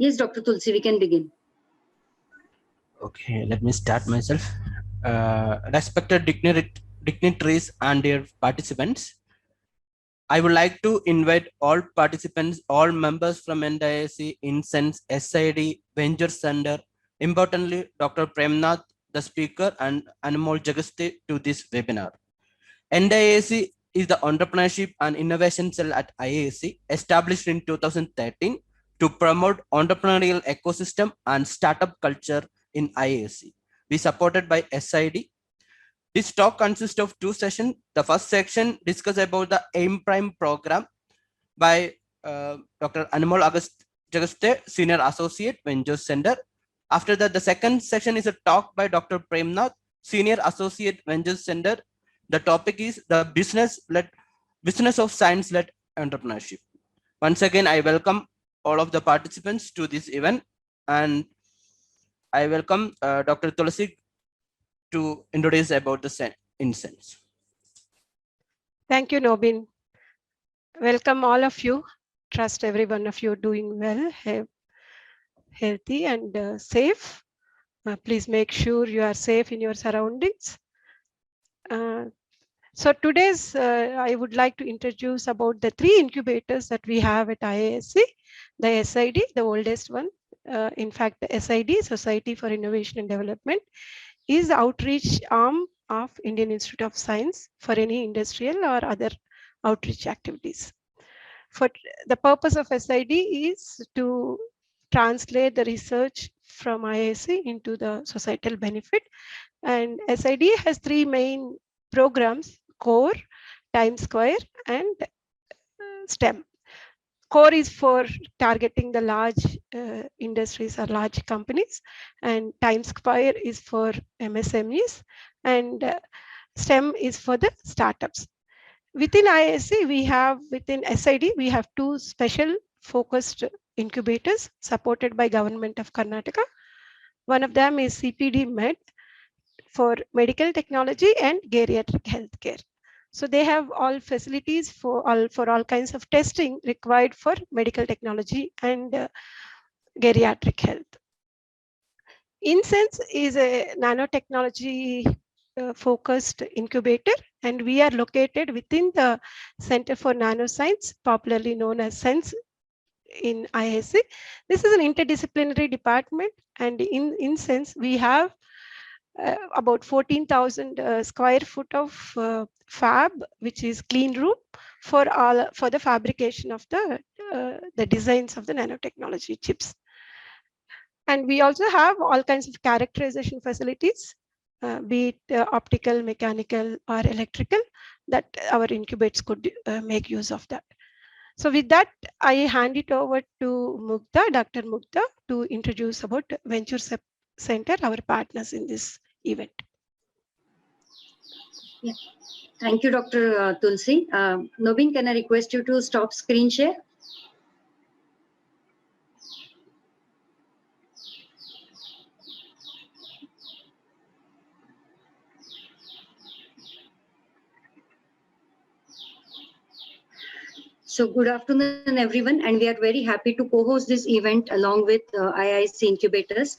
Yes, Dr. Tulsi, we can begin. Okay, let me start myself. Respected dignitaries and their participants, I would like to invite all participants, all members from NDIC, Incense, SID, Venture Center, importantly, Dr. Premnath, the speaker, and Anmol Jagaste to this webinar. NDIC is the Entrepreneurship and Innovation Cell at IISc, established in 2013 to promote entrepreneurial ecosystem and startup culture in IISc. We supported by SID. This talk consists of two sessions. The first section discusses about the AIM Prime program by Dr. Anmol Jagaste, Senior Associate, Venture Center. After that, the second session is a talk by Dr. Premnath, Senior Associate, Venture Center. The topic is the business of science-led entrepreneurship. Once again, I welcome all of the participants to this event, and I welcome Dr. Tulsi to introduce about the Incense. Thank you, Nobin. Welcome all of you. Trust every one of you doing well, healthy and safe. Please make sure you are safe in your surroundings. So today's, I would like to introduce about the 3 incubators that we have at IISc, the SID, the oldest one. In fact, the SID, Society for Innovation and Development, is the outreach arm of Indian Institute of Science for any industrial or other outreach activities. For the purpose of SID is to translate the research from IISc into the societal benefit. And SID has 3 main programs: Core, Time Square, and STEM. Core is for targeting the large industries or large companies, and Time Square is for MSMEs, and STEM is for the startups. Within IISc, within SID, we have 2 special focused incubators supported by Government of Karnataka. One of them is CPD Med for medical technology and geriatric healthcare. So they have all facilities for all kinds of testing required for medical technology and geriatric health. Incense is a nanotechnology focused incubator, and we are located within the Center for Nanoscience, popularly known as SENSE in IISc. This is an interdisciplinary department, and in Incense we have about 14,000 square foot of fab, which is clean room for the fabrication of the designs of the nanotechnology chips. And we also have all kinds of characterization facilities, be it optical, mechanical, or electrical, that our incubators could make use of that. So with that, I hand it over to Mugdha, Dr. Mugdha, to introduce about Venture Center, our partners in this event. Yeah. Thank you, Dr. Tulsi. Nobin, can I request you to stop screen share? So good afternoon, everyone, and we are very happy to co-host this event along with IISc Incubators.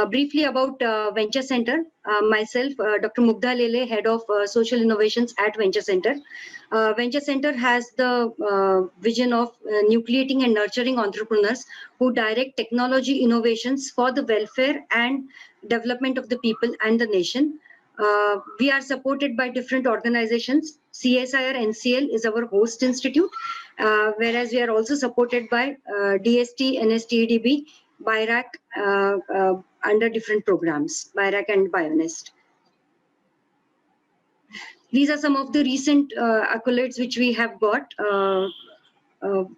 Briefly about Venture Center, myself, Dr. Mugdha Lele, Head of Social Innovations at Venture Center. Venture Center has the vision of nucleating and nurturing entrepreneurs who direct technology innovations for the welfare and development of the people and the nation. We are supported by different organizations. CSIR NCL is our host institute, whereas we are also supported by DST, NSTEDB, BIRAC under different programs, BIRAC and BioNest. These are some of the recent accolades which we have got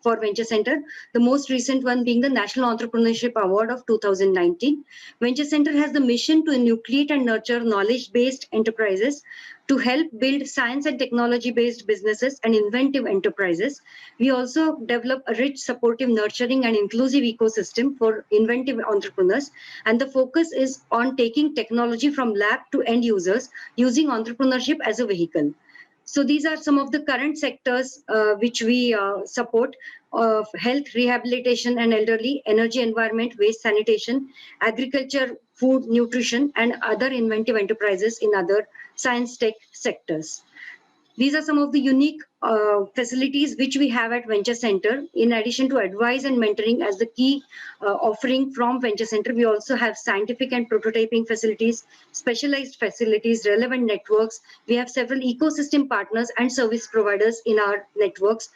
for Venture Center. The most recent one being the National Entrepreneurship Award of 2019. Venture Center has the mission to nucleate and nurture knowledge-based enterprises to help build science and technology-based businesses and inventive enterprises. We also develop a rich, supportive, nurturing, and inclusive ecosystem for inventive entrepreneurs. And the focus is on taking technology from lab to end users using entrepreneurship as a vehicle. So these are some of the current sectors which we support: health, rehabilitation and elderly, energy, environment, waste, sanitation, agriculture, food, nutrition, and other inventive enterprises in other science tech sectors. These are some of the unique facilities which we have at Venture Center. In addition to advice and mentoring as the key offering from Venture Center, we also have scientific and prototyping facilities, specialized facilities, relevant networks. We have several ecosystem partners and service providers in our networks.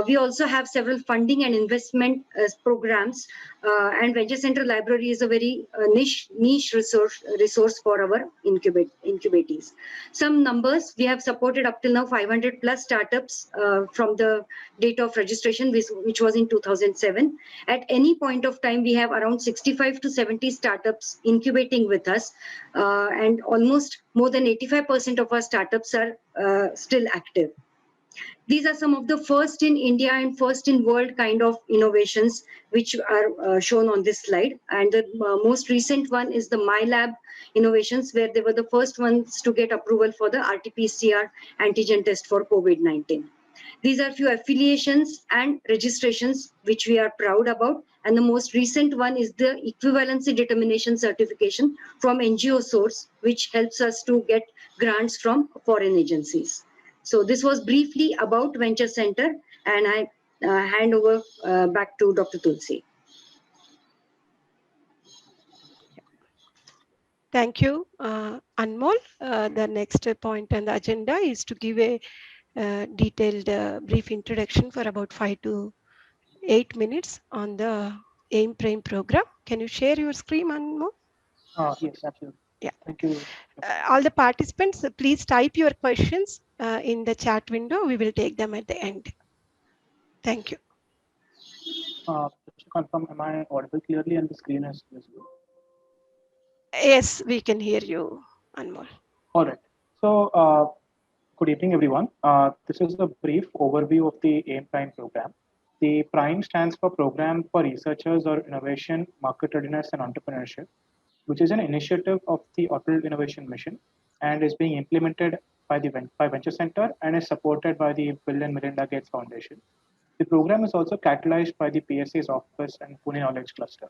We also have several funding and investment programs, and Venture Center Library is a very niche resource for our incubatees. Some numbers: we have supported up till now 500 plus startups from the date of registration, which was in 2007. At any point of time, we have around 65 to 70 startups incubating with us, and almost more than 85% of our startups are still active. These are some of the first in India and first in world kind of innovations which are shown on this slide. And the most recent one is the MyLab innovations, where they were the first ones to get approval for the RT-PCR antigen test for COVID-19. These are few affiliations and registrations which we are proud about. And the most recent one is the equivalency determination certification from NGO Source, which helps us to get grants from foreign agencies. So this was briefly about Venture Center, and I hand over back to Dr. Tulsi. Thank you, Anmol. The next point on the agenda is to give a detailed brief introduction for about 5 to 8 minutes on the AIM Prime program. Can you share your screen, Anmol? Yes, absolutely. Yeah. Thank you. All the participants, please type your questions in the chat window. We will take them at the end. Thank you. Just to confirm, am I audible clearly and the screen is visible? Yes, we can hear you, Anmol. All right. So, good evening, everyone. This is a brief overview of the AIM Prime program. The PRIME stands for Program for Researchers or Innovation, Market Readiness and Entrepreneurship, which is an initiative of the Atal Innovation Mission and is being implemented by Venture Center and is supported by the Bill and Melinda Gates Foundation. The program is also catalyzed by the PSA's office and Pune Knowledge Cluster.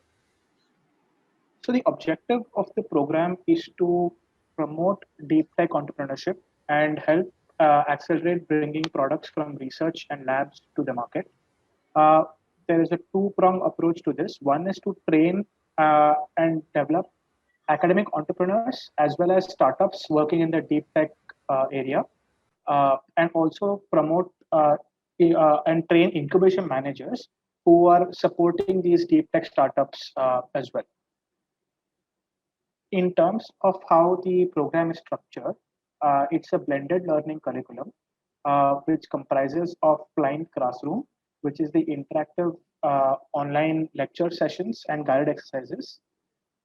So the objective of the program is to promote deep tech entrepreneurship and help accelerate bringing products from research and labs to the market. There is a two-pronged approach to this. One is to train and develop academic entrepreneurs as well as startups working in the deep tech area, and also promote and train incubation managers who are supporting these deep tech startups as well. In terms of how the program is structured, it's a blended learning curriculum, which comprises of Prime Classroom, which is the interactive online lecture sessions and guided exercises.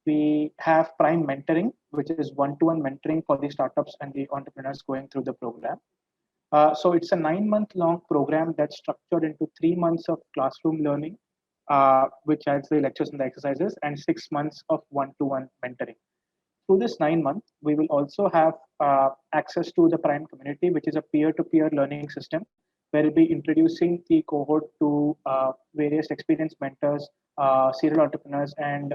We have Prime Mentoring, which is one-to-one mentoring for the startups and the entrepreneurs going through the program. So it's a 9-month-long program that's structured into 3 months of classroom learning, which adds the lectures and the exercises, and 6 months of one-to-one mentoring. Through this 9 months, we will also have access to the Prime community, which is a peer-to-peer learning system, where we'll be introducing the cohort to various experienced mentors, serial entrepreneurs, and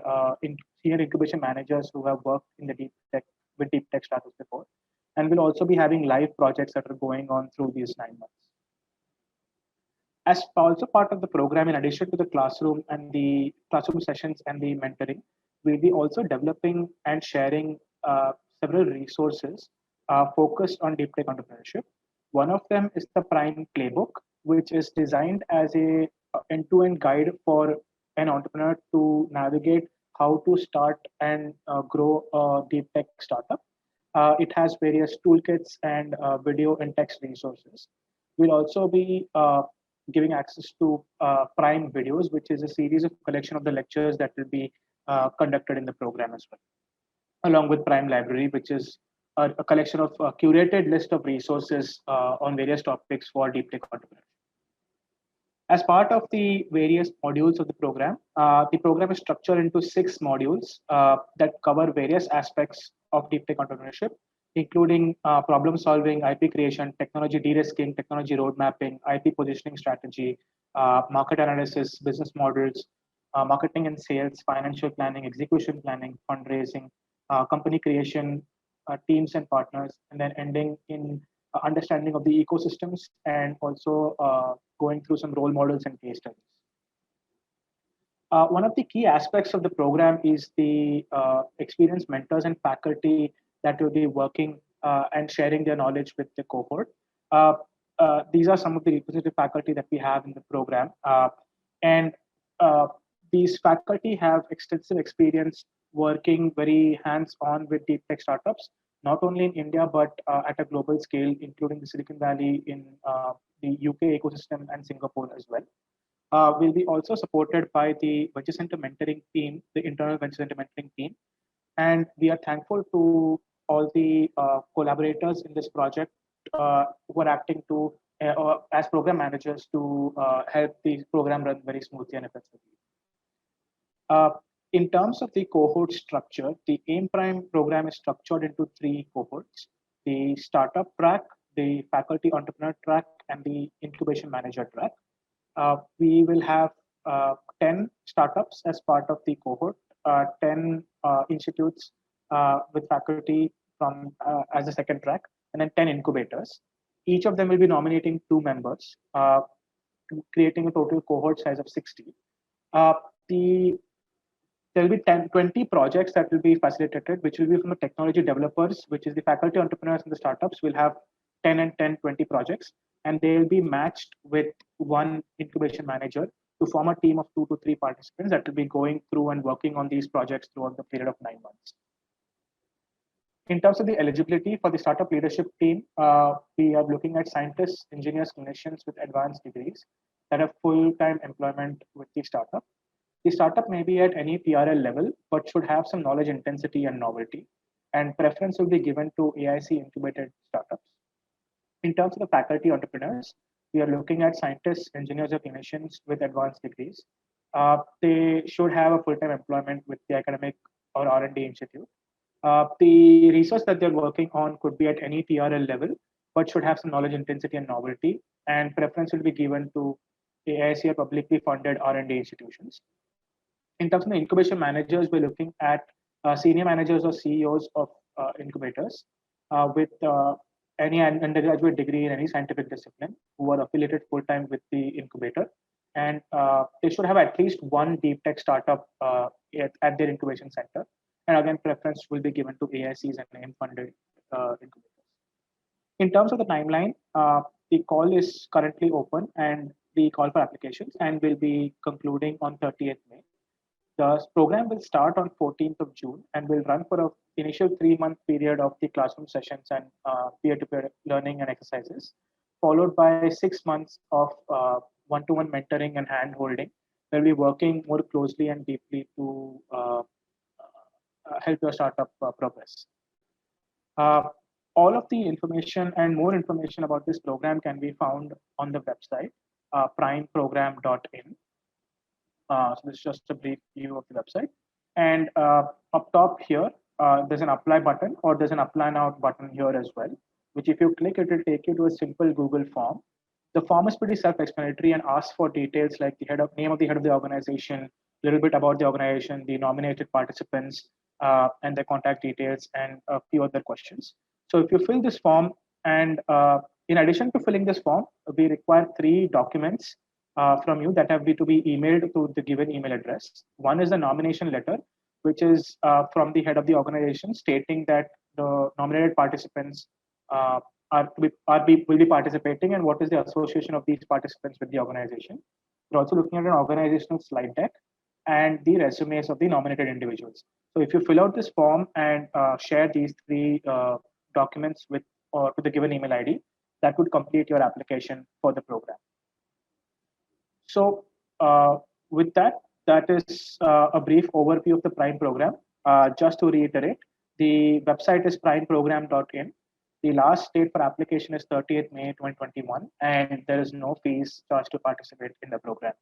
senior incubation managers who have worked in the deep tech startups before. And we'll also be having live projects that are going on through these 9 months. As also part of the program, in addition to the classroom and the classroom sessions and the mentoring, we'll be also developing and sharing several resources focused on deep tech entrepreneurship. One of them is the Prime Playbook, which is designed as a end-to-end guide for an entrepreneur to navigate how to start and grow a deep tech startup. It has various toolkits and video and text resources. We'll also be giving access to Prime videos, which is a series of collection of the lectures that will be conducted in the program as well, along with Prime Library, which is a collection of a curated list of resources on various topics for deep tech entrepreneurs. As part of the various modules of the program is structured into 6 modules that cover various aspects of deep tech entrepreneurship, including problem solving, IP creation, technology de-risking, technology road mapping, IP positioning strategy, market analysis, business models, marketing and sales, financial planning, execution planning, fundraising, company creation, teams and partners, and then ending in understanding of the ecosystems and also going through some role models and case studies. One of the key aspects of the program is the experienced mentors and faculty that will be working and sharing their knowledge with the cohort. These are some of the representative faculty that we have in the program. And these faculty have extensive experience working very hands-on with deep tech startups, not only in India, but at a global scale, including the Silicon Valley, in the UK ecosystem, and Singapore as well. Will be also supported by the Venture Center mentoring team, the internal Venture Center mentoring team. And we are thankful to all the collaborators in this project who are acting to as program managers to help the program run very smoothly and effectively. In terms of the cohort structure, the AIM Prime program is structured into 3 cohorts: the startup track, the faculty entrepreneur track, and the incubation manager track. We will have 10 startups as part of the cohort, 10 institutes with faculty from as the second track, and then 10 incubators. Each of them will be nominating 2 members, creating a total cohort size of 60. There will be 20 projects that will be facilitated, which will be from the technology developers, which is the faculty entrepreneurs and the startups will have 10 and 10, 20 projects, and they'll be matched with 1 incubation manager to form a team of 2 to 3 participants that will be going through and working on these projects throughout the period of 9 months. In terms of the eligibility for the startup leadership team, we are looking at scientists, engineers, clinicians with advanced degrees that have full-time employment with the startup. The startup may be at any PRL level, but should have some knowledge intensity and novelty, and preference will be given to AIC incubated startups. In terms of the faculty entrepreneurs, we are looking at scientists, engineers, or clinicians with advanced degrees. They should have a full-time employment with the academic or R&D institute. The research that they're working on could be at any PRL level, but should have some knowledge intensity and novelty, and preference will be given to AIC or publicly funded R&D institutions. In terms of the incubation managers, we're looking at senior managers or CEOs of incubators with any undergraduate degree in any scientific discipline who are affiliated full-time with the incubator. And they should have at least 1 deep tech startup at their incubation center. And again, preference will be given to AICs and AIM-funded incubators. In terms of the timeline, the call is currently open and the call for applications and will be concluding on 30th May. The program will start on 14th of June and will run for an initial 3-month period of the classroom sessions and peer-to-peer learning and exercises, followed by 6 months of one-to-one mentoring and hand-holding. We'll be working more closely and deeply to help your startup progress. All of the information and more information about this program can be found on the website, primeprogram.in. So this is just a brief view of the website. And up top here, there's an apply button, or there's an apply now button here as well, which if you click, it will take you to a simple Google form. The form is pretty self-explanatory and asks for details like the name of the head of the organization, a little bit about the organization, the nominated participants, and their contact details, and a few other questions. So if you fill this form, and in addition to filling this form, we require 3 documents from you that have to be emailed to the given email address. One is the nomination letter, which is from the head of the organization stating that the nominated participants will be participating and what is the association of these participants with the organization. We're also looking at an organizational slide deck and the resumes of the nominated individuals. So if you fill out this form and share these 3 documents with the given email ID, that would complete your application for the program. So with that is a brief overview of the Prime program. Just to reiterate, the website is primeprogram.in. The last date for application is 30th May 2021, and there is no fees charged to participate in the program.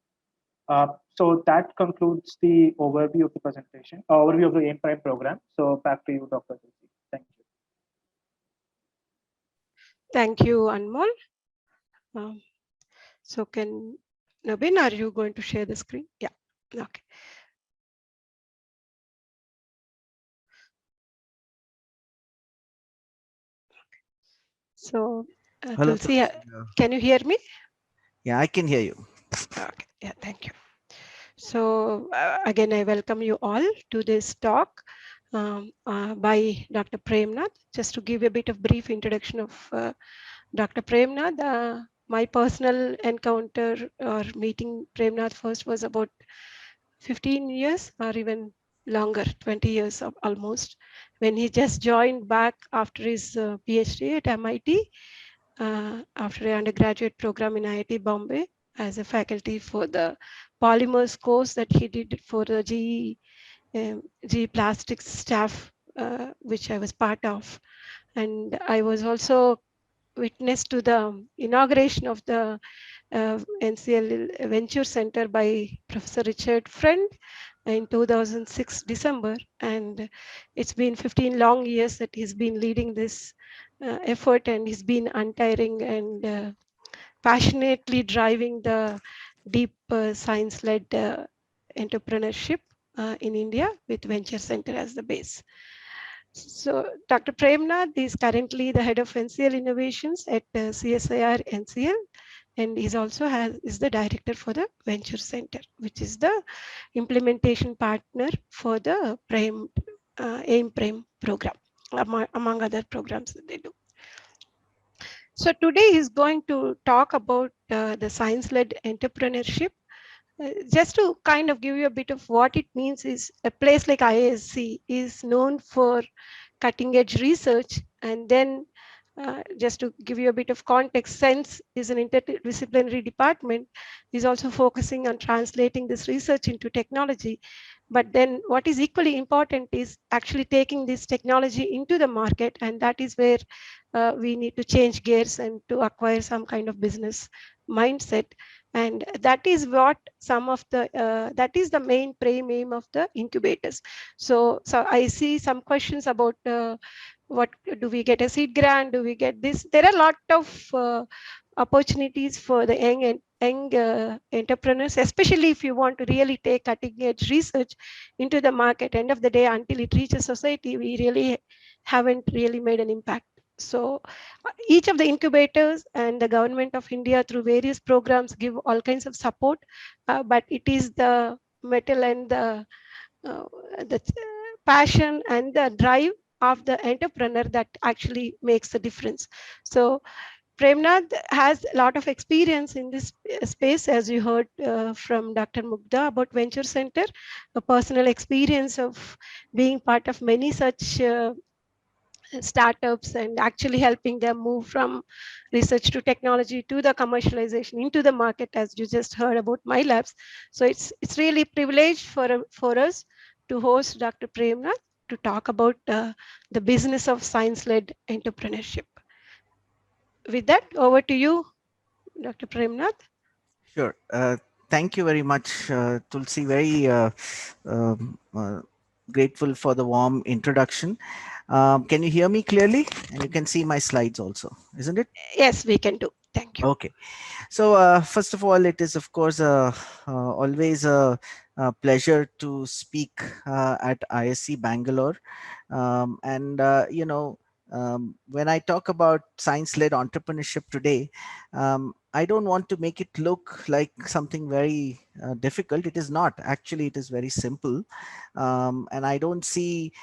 So that concludes the overview of the presentation, overview of the AIM Prime program. So back to you, Dr. Tulsi. Thank you. Thank you, Anmol. So can Nabin, are you going to share the screen? Yeah, okay. So Hello, Tulsi, Tulsi. can you hear me? Yeah, I can hear you. Okay, yeah, thank you. So again, I welcome you all to this talk by Dr. Premnath. Just to give a bit of brief introduction of Dr. Premnath, my personal encounter or meeting Premnath first was about 15 years or even longer, 20 years almost, when he just joined back after his PhD at MIT, after an undergraduate program in IIT Bombay as a faculty for the polymers course that he did for the GE Plastics staff, which I was part of. And I was also witness to the inauguration of the NCL Venture Center by Professor Richard Friend in 2006 December, and it's been 15 long years that he's been leading this effort, and he's been untiring and passionately driving the deep science-led entrepreneurship in India with Venture Center as the base. So Dr. Premnath is currently the head of NCL Innovations at CSIR NCL, and he's also is the director for the Venture Center, which is the implementation partner for the AIM Prime program, among other programs that they do. So today he's going to talk about the science-led entrepreneurship. Just to kind of give you a bit of what it means is a place like IISc is known for cutting edge research, and then just to give you a bit of context, SENSE is an interdisciplinary department, is also focusing on translating this research into technology. But then what is equally important is actually taking this technology into the market, and that is where we need to change gears and to acquire some kind of business mindset. And that is what some of the, that is the main prime aim of the incubators. So I see some questions about what do we get a seed grant? Do we get this? There are a lot of opportunities for the young entrepreneurs, especially if you want to really take cutting edge research into the market. End of the day, until it reaches society, we really haven't really made an impact. So each of the incubators and the government of India through various programs give all kinds of support, but it is the metal and the passion and the drive of the entrepreneur that actually makes the difference. So Premnath has a lot of experience in this space, as you heard from Dr. Mugdha about Venture Center, a personal experience of being part of many such startups and actually helping them move from research to technology to the commercialization into the market, as you just heard about my labs. So it's really privileged for us to host Dr. Premnath to talk about the business of science-led entrepreneurship. With that, over to you, Dr. Premnath. Sure. Thank you very much, Tulsi. Very grateful for the warm introduction. Can you hear me clearly? And you can see my slides also, isn't it? Yes, we can do. Thank you. Okay. So first of all, it is, of course, always a pleasure to speak at ISC Bangalore. When I talk about science-led entrepreneurship today, I don't want to make it look like something very difficult. It is not. Actually, it is very simple. And I don't see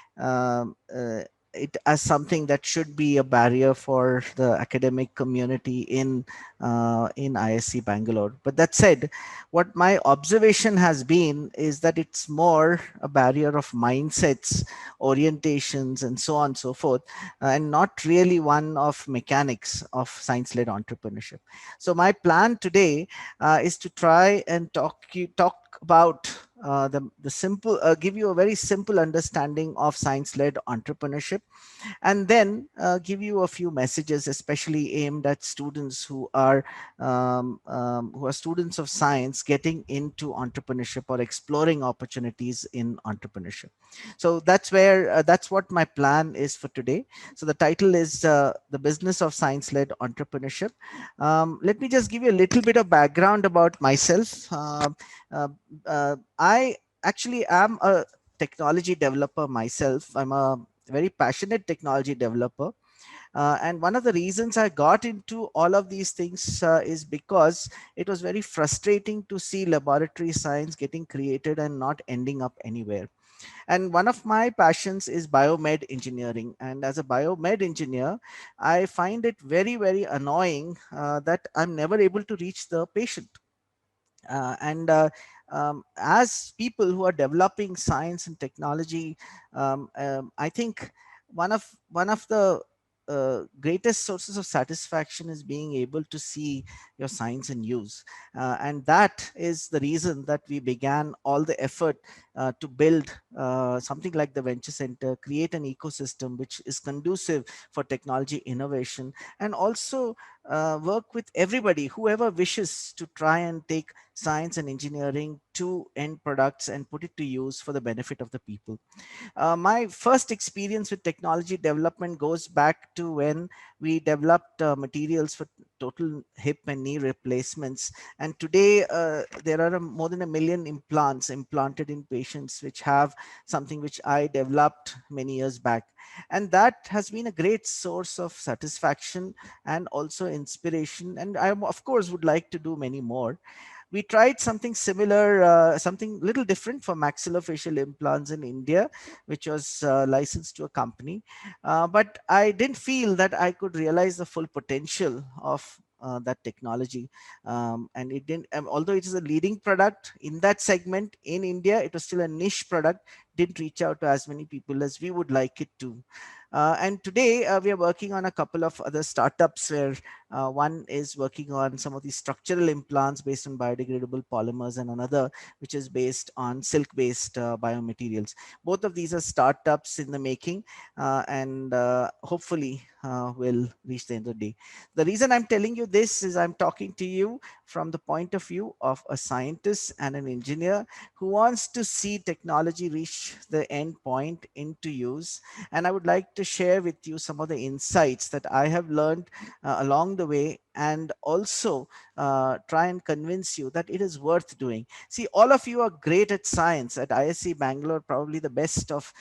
it as something that should be a barrier for the academic community in ISC Bangalore. But that said, what my observation has been is that it's more a barrier of mindsets, orientations, and so on and so forth, and not really one of mechanics of science-led entrepreneurship. So my plan today is to try and talk about the simple, give you a very simple understanding of science-led entrepreneurship, and then give you a few messages, especially aimed at students who are students of science getting into entrepreneurship or exploring opportunities in entrepreneurship. So that's what my plan is for today. So the title is The Business of Science-Led Entrepreneurship. Let me just give you a little bit of background about myself. I actually am a technology developer myself. I'm a very passionate technology developer. And one of the reasons I got into all of these things is because it was very frustrating to see laboratory science getting created and not ending up anywhere. And one of my passions is biomed engineering. And as a biomed engineer, I find it very, very annoying that I'm never able to reach the patient. As people who are developing science and technology, I think one of the greatest sources of satisfaction is being able to see your science in use. And that is the reason that we began all the effort to build something like the Venture Center, create an ecosystem which is conducive for technology innovation, and also work with everybody, whoever wishes to try and take science and engineering to end products and put it to use for the benefit of the people. My first experience with technology development goes back to when we developed materials for total hip and knee replacements. And today there are more than 1 million implants implanted in patients which have something which I developed many years back. And that has been a great source of satisfaction and also inspiration. And I, of course, would like to do many more. We tried something similar, something little different for maxillofacial implants in India, which was licensed to a company. But I didn't feel that I could realize the full potential of that technology. And it didn't, although it is a leading product in that segment in India, it was still a niche product, didn't reach out to as many people as we would like it to. And today we are working on a couple of other startups where one is working on some of these structural implants based on biodegradable polymers, and another which is based on silk-based biomaterials. Both of these are startups in the making, and hopefully will reach the end of the day. The reason I'm telling you this is I'm talking to you from the point of view of a scientist and an engineer who wants to see technology reach the end point into use. And I would like to share with you some of the insights that I have learned along the way, and also try and convince you that it is worth doing. See, all of you are great at science. At ISC Bangalore, probably the best of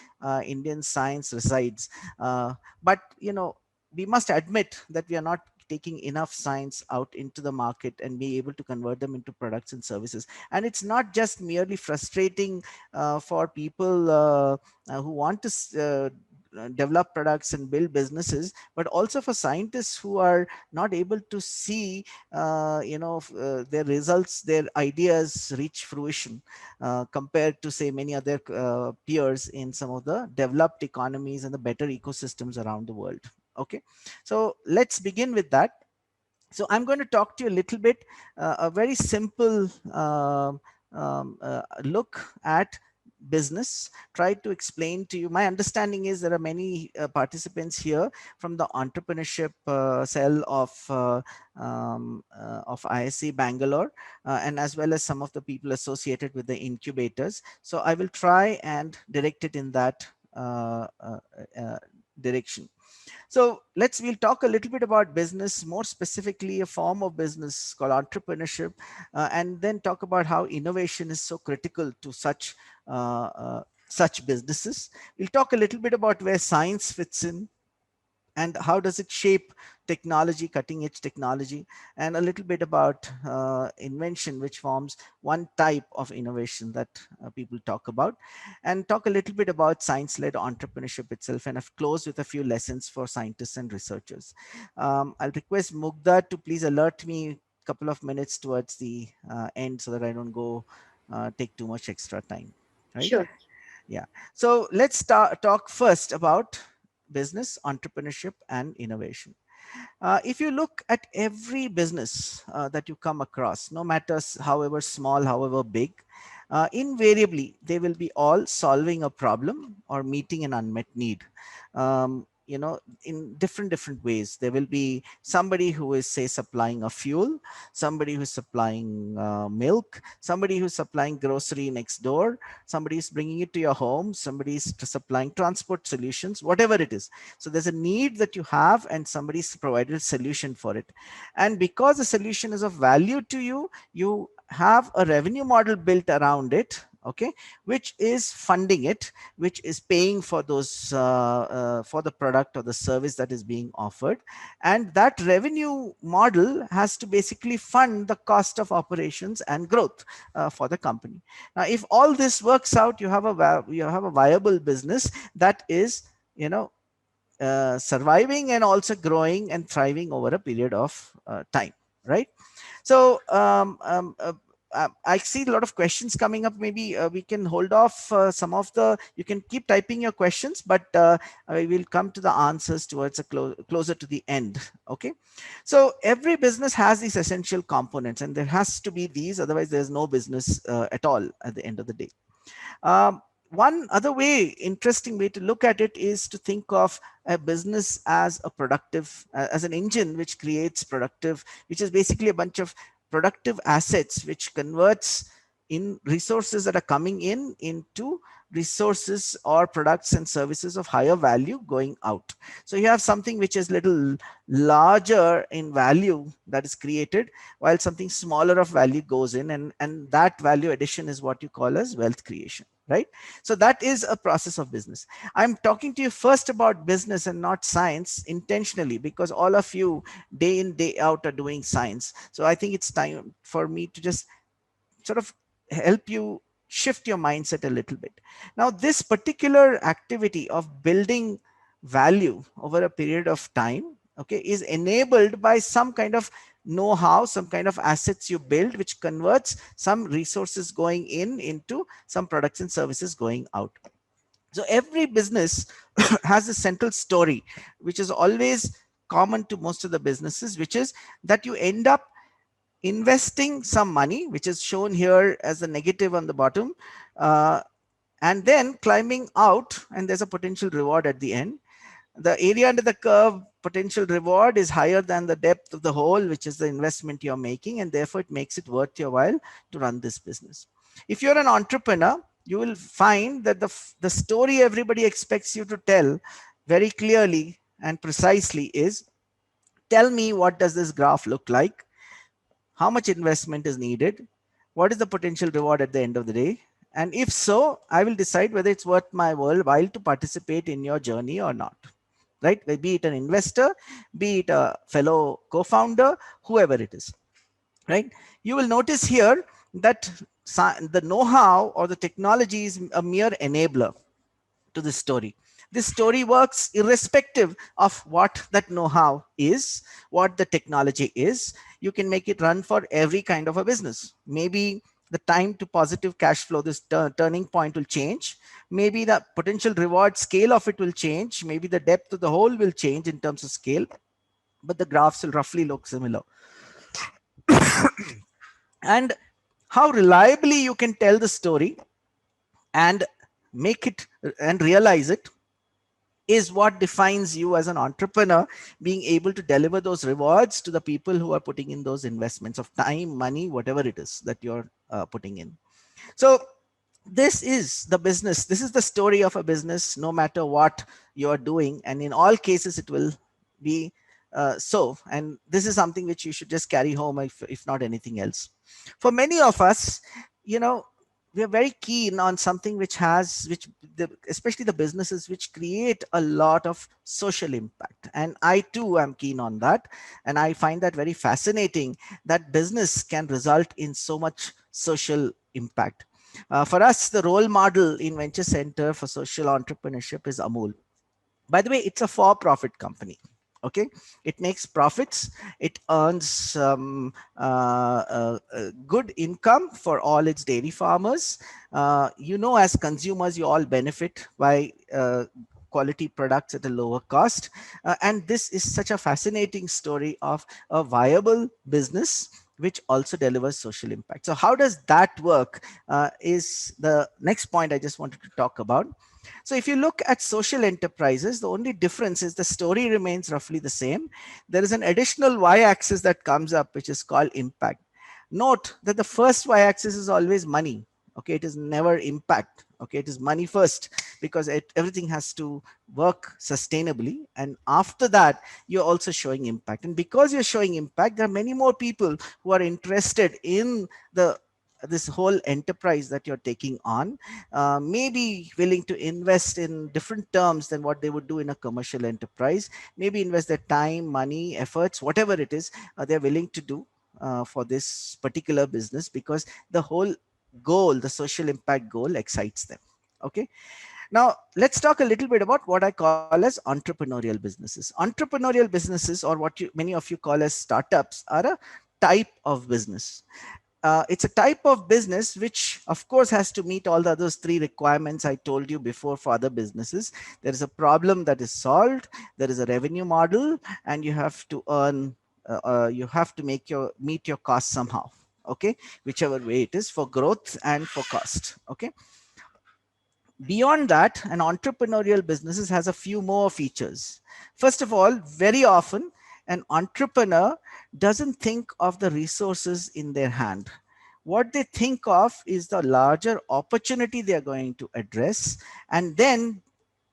Indian science resides. But, you know, we must admit that we are not taking enough science out into the market and be able to convert them into products and services. And it's not just merely frustrating for people who want to develop products and build businesses, but also for scientists who are not able to see their results, their ideas reach fruition compared to, say, many other peers in some of the developed economies and the better ecosystems around the world. Okay, so let's begin with that. So I'm going to talk to you a little bit, a very simple look at business, try to explain to you. My understanding is there are many participants here from the entrepreneurship cell of ISC Bangalore, and as well as some of the people associated with the incubators. So I will try and direct it in that direction. So we'll talk a little bit about business, more specifically a form of business called entrepreneurship, and then talk about how innovation is so critical to such businesses. We'll talk a little bit about where science fits in and how does it shape technology, cutting edge technology, and a little bit about invention, which forms one type of innovation that people talk about, and talk a little bit about science-led entrepreneurship itself, and I've closed with a few lessons for scientists and researchers. I'll request Mugdha to please alert me a couple of minutes towards the end so that I don't go take too much extra time. Right? Sure. Yeah. So let's talk first about business, entrepreneurship, and innovation. If you look at every business that you come across, no matter however small, however big, invariably they will be all solving a problem or meeting an unmet need. You know, in different ways. There will be somebody who is, say, supplying a fuel, somebody who's supplying milk, somebody who's supplying grocery next door, somebody is bringing it to your home, somebody is supplying transport solutions, whatever it is. So there's a need that you have and somebody's provided a solution for it. And because the solution is of value to you, you have a revenue model built around it, okay, which is funding it, which is paying for those for the product or the service that is being offered. And that revenue model has to basically fund the cost of operations and growth for the company. Now, if all this works out, you have a viable business that is, you know, surviving and also growing and thriving over a period of time, right? So I see a lot of questions coming up. Maybe we can hold off some of the, you can keep typing your questions, but I will come to the answers towards a closer to the end. Okay. So every business has these essential components, and there has to be these, otherwise there's no business at all at the end of the day. One other way, interesting way to look at it is to think of a business as a productive, as an engine which creates productive, which is basically a bunch of productive assets which converts in resources that are coming in into resources or products and services of higher value going out. So you have something which is little larger in value that is created, while something smaller of value goes in, and that value addition is what you call as wealth creation, right? So that is a process of business. I'm talking to you first about business and not science intentionally, because all of you day in, day out are doing science. So I think it's time for me to just sort of help you shift your mindset a little bit. Now, this particular activity of building value over a period of time, okay, is enabled by some kind of know-how, some kind of assets you build, which converts some resources going in into some products and services going out. So every business has a central story, which is always common to most of the businesses, which is that you end up investing some money, which is shown here as a negative on the bottom, and then climbing out, and there's a potential reward at the end. The area under the curve potential reward is higher than the depth of the hole, which is the investment you're making, and therefore it makes it worth your while to run this business. If you're an entrepreneur, you will find that the story everybody expects you to tell very clearly and precisely is, tell me, what does this graph look like? How much investment is needed? What is the potential reward at the end of the day? And if so, I will decide whether it's worth my while to participate in your journey or not, right? Be it an investor, be it a fellow co-founder, whoever it is, right? You will notice here that the know-how or the technology is a mere enabler to this story. This story works irrespective of what that know-how is, what the technology is. You can make it run for every kind of a business. Maybe the time to positive cash flow, this turning point will change. Maybe the potential reward scale of it will change. Maybe the depth of the hole will change in terms of scale, but the graphs will roughly look similar. And how reliably you can tell the story and make it and realize it is what defines you as an entrepreneur, being able to deliver those rewards to the people who are putting in those investments of time, money, whatever it is that you're putting in. So this is the business. This is the story of a business, no matter what you're doing. And in all cases, it will be so. And this is something which you should just carry home, if not anything else. For many of us, you know, we are very keen on something which has, especially the businesses which create a lot of social impact. And I too am keen on that. And I find that very fascinating, that business can result in so much social impact. For us, the role model in Venture Center for Social Entrepreneurship is Amul. By the way, it's a for-profit company. Okay, it makes profits, it earns good income for all its dairy farmers. You know, as consumers, you all benefit by quality products at a lower cost. And this is such a fascinating story of a viable business which also delivers social impact. So how does that work is the next point I just wanted to talk about. So if you look at social enterprises, the only difference is the story remains roughly the same. There is an additional y-axis that comes up, which is called impact. Note that the first y-axis is always money. Okay, it is never impact. Okay, it is money first, because everything has to work sustainably. And after that, you're also showing impact. And because you're showing impact, there are many more people who are interested in this whole enterprise that you're taking on, may be willing to invest in different terms than what they would do in a commercial enterprise, maybe invest their time, money, efforts, whatever it is, they're willing to do for this particular business, because the whole goal, the social impact goal, excites them. Okay. Now, let's talk a little bit about what I call as entrepreneurial businesses. Entrepreneurial businesses, or what many of you call as startups, are a type of business. It's a type of business which, of course, has to meet all the other three requirements I told you before for other businesses. There is a problem that is solved, there is a revenue model, and you have to earn, you have to meet your cost somehow. Okay, whichever way it is, for growth and for cost. Okay. Beyond that, an entrepreneurial business has a few more features. First of all, very often an entrepreneur doesn't think of the resources in their hand. What they think of is the larger opportunity they are going to address, and then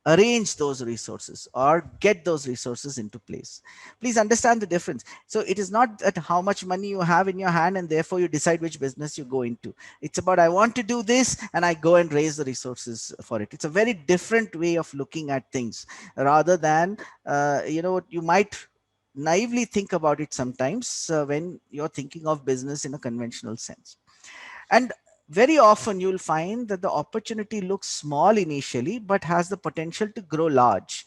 arrange those resources or get those resources into place. Please understand the difference. So it is not that how much money you have in your hand and therefore you decide which business you go into. It's about, I want to do this, and I go and raise the resources for it. It's a very different way of looking at things, rather than you might naively think about it sometimes when you're thinking of business in a conventional sense. And very often you'll find that the opportunity looks small initially, but has the potential to grow large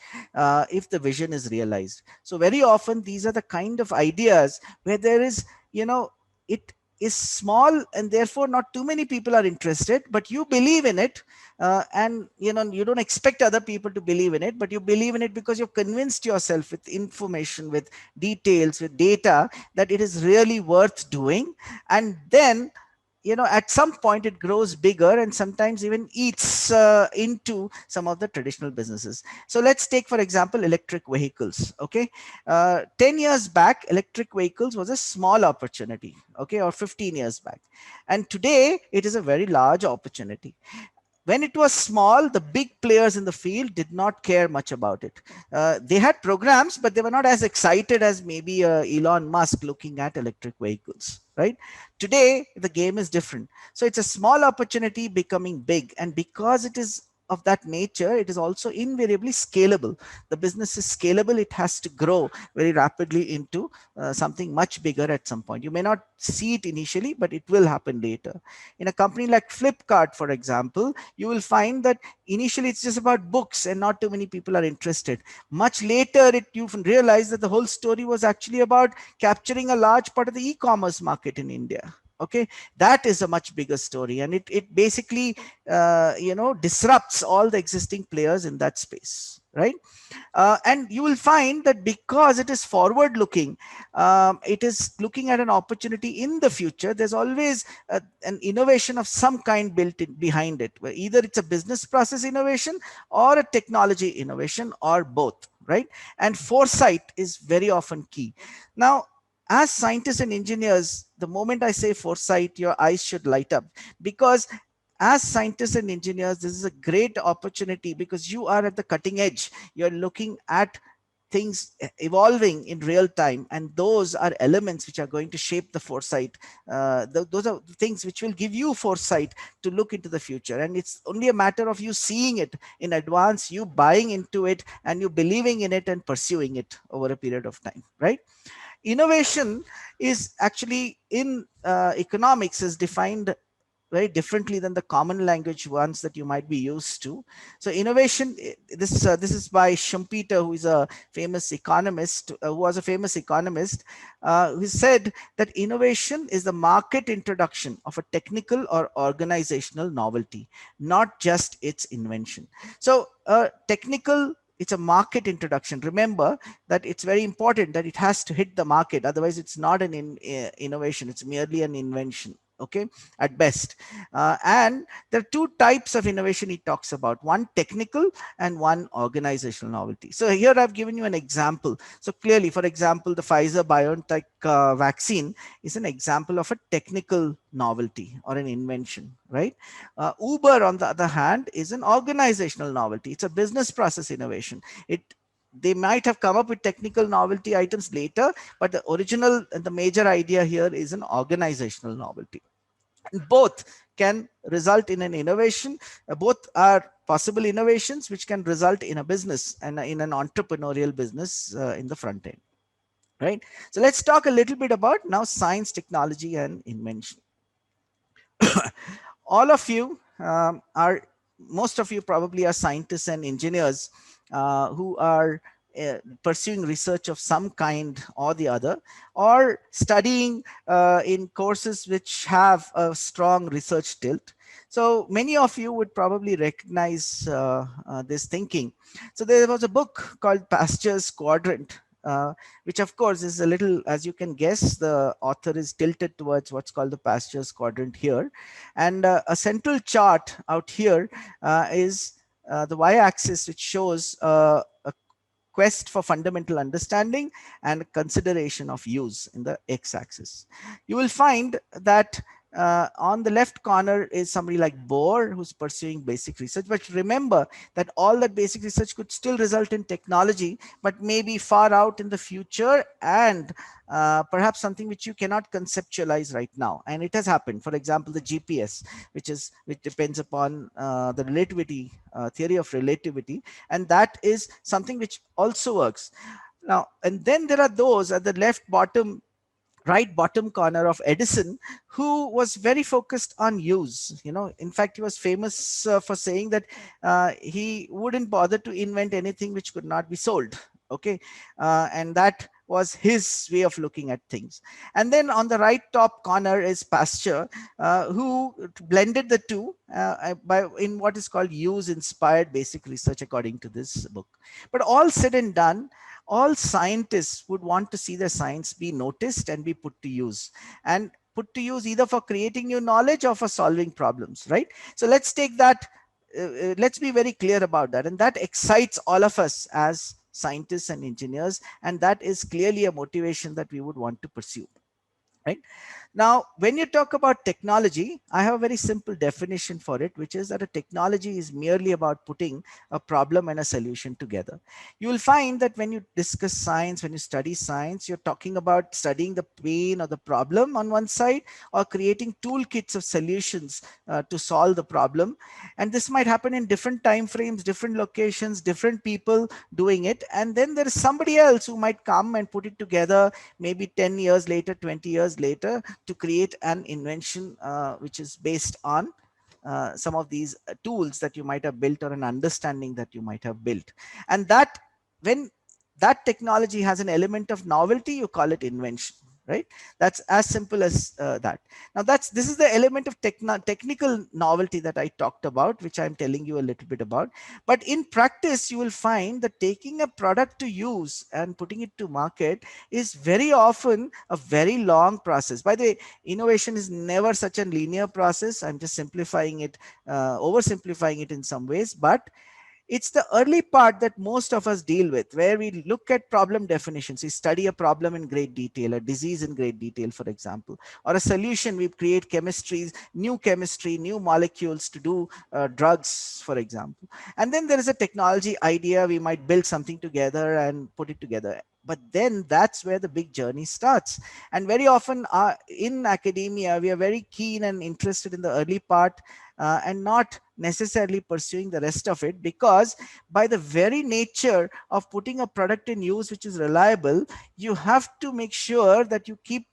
if the vision is realized. So very often these are the kind of ideas where there is, it is small and therefore not too many people are interested, but you believe in it. And you don't expect other people to believe in it, but you believe in it because you've convinced yourself with information, with details, with data, that it is really worth doing. And then at some point it grows bigger and sometimes even eats into some of the traditional businesses. So let's take, for example, electric vehicles. Okay. 10 years back, electric vehicles was a small opportunity. Okay. Or 15 years back. And today it is a very large opportunity. When it was small, the big players in the field did not care much about it. They had programs, but they were not as excited as maybe Elon Musk looking at electric vehicles, right? Today, the game is different. So it's a small opportunity becoming big. And because it is of that nature, it is also invariably scalable. The business is scalable. It has to grow very rapidly into something much bigger at some point. You may not see it initially, but it will happen later. In a company like Flipkart, for example, you will find that initially it's just about books and not too many people are interested. Much later, you realize that the whole story was actually about capturing a large part of the e-commerce market in India. Okay, that is a much bigger story, and it basically disrupts all the existing players in that space, right? And you will find that because it is forward looking, it is looking at an opportunity in the future. There's always an innovation of some kind built in behind it, where either it's a business process innovation or a technology innovation or both, right? And foresight is very often key. Now, as scientists and engineers, the moment I say foresight, your eyes should light up, because as scientists and engineers, this is a great opportunity because you are at the cutting edge. You're looking at things evolving in real time, and those are elements which are going to shape the foresight. Those are things which will give you foresight to look into the future, and it's only a matter of you seeing it in advance, you buying into it, and you believing in it and pursuing it over a period of time, right? Innovation is actually in economics is defined very differently than the common language ones that you might be used to. So innovation, this is by Schumpeter, who is a famous economist, who was a famous economist, who said that innovation is the market introduction of a technical or organizational novelty, not just its invention. So technical it's a market introduction. Remember that it's very important that it has to hit the market. Otherwise, it's not an innovation. It's merely an invention. Okay, at best. And there are two types of innovation he talks about, one technical and one organizational novelty. So here I've given you an example. So clearly, for example, the Pfizer BioNTech vaccine is an example of a technical novelty or an invention, right? Uber, on the other hand, is an organizational novelty. It's a business process innovation. They might have come up with technical novelty items later, but the original and the major idea here is an organizational novelty. And both can result in an innovation. Both are possible innovations which can result in a business and in an entrepreneurial business in the front end, right? So let's talk a little bit about now science, technology, and invention. All of you most of you probably are scientists and engineers who are pursuing research of some kind or the other, or studying in courses which have a strong research tilt. So many of you would probably recognize this thinking. So there was a book called Pasteur's Quadrant, which of course is a little, as you can guess, the author is tilted towards what's called the Pasteur's Quadrant here. And a central chart out here is the y-axis, which shows a quest for fundamental understanding and consideration of use in the x-axis. You will find that on the left corner is somebody like Bohr, who's pursuing basic research. But remember that all that basic research could still result in technology, but maybe far out in the future, and perhaps something which you cannot conceptualize right now. And it has happened. For example, the GPS, which depends upon the relativity theory of relativity, and that is something which also works. Now, and then there are those at the right bottom corner of Edison, who was very focused on use. In fact, he was famous for saying that he wouldn't bother to invent anything which could not be sold. Okay, and that was his way of looking at things. And then on the right top corner is Pasteur, who blended the two in what is called use-inspired basic research, according to this book. But all said and done, all scientists would want to see their science be noticed and be put to use, and put to use either for creating new knowledge or for solving problems, right? So let's take that, let's be very clear about that. And that excites all of us as scientists and engineers, and that is clearly a motivation that we would want to pursue, right? Now, when you talk about technology, I have a very simple definition for it, which is that a technology is merely about putting a problem and a solution together. You will find that when you discuss science, when you study science, you're talking about studying the pain or the problem on one side, or creating toolkits of solutions to solve the problem. And this might happen in different time frames, different locations, different people doing it. And then there is somebody else who might come and put it together, maybe 10 years later, 20 years later, to create an invention which is based on some of these tools that you might have built, or an understanding that you might have built. And that, when that technology has an element of novelty, you call it invention, right? That's as simple as that. Now this is the element of technical novelty that I talked about, which I'm telling you a little bit about. But in practice, you will find that taking a product to use and putting it to market is very often a very long process. By the way, innovation is never such a linear process. I'm just simplifying it, oversimplifying it in some ways, but it's the early part that most of us deal with, where we look at problem definitions. We study a problem in great detail, a disease in great detail, for example, or a solution. We create chemistries, new chemistry, new molecules to do drugs, for example. And then there is a technology idea. We might build something together and put it together. But then that's where the big journey starts. And very often in academia, we are very keen and interested in the early part and not necessarily pursuing the rest of it, because by the very nature of putting a product in use which is reliable, you have to make sure that you keep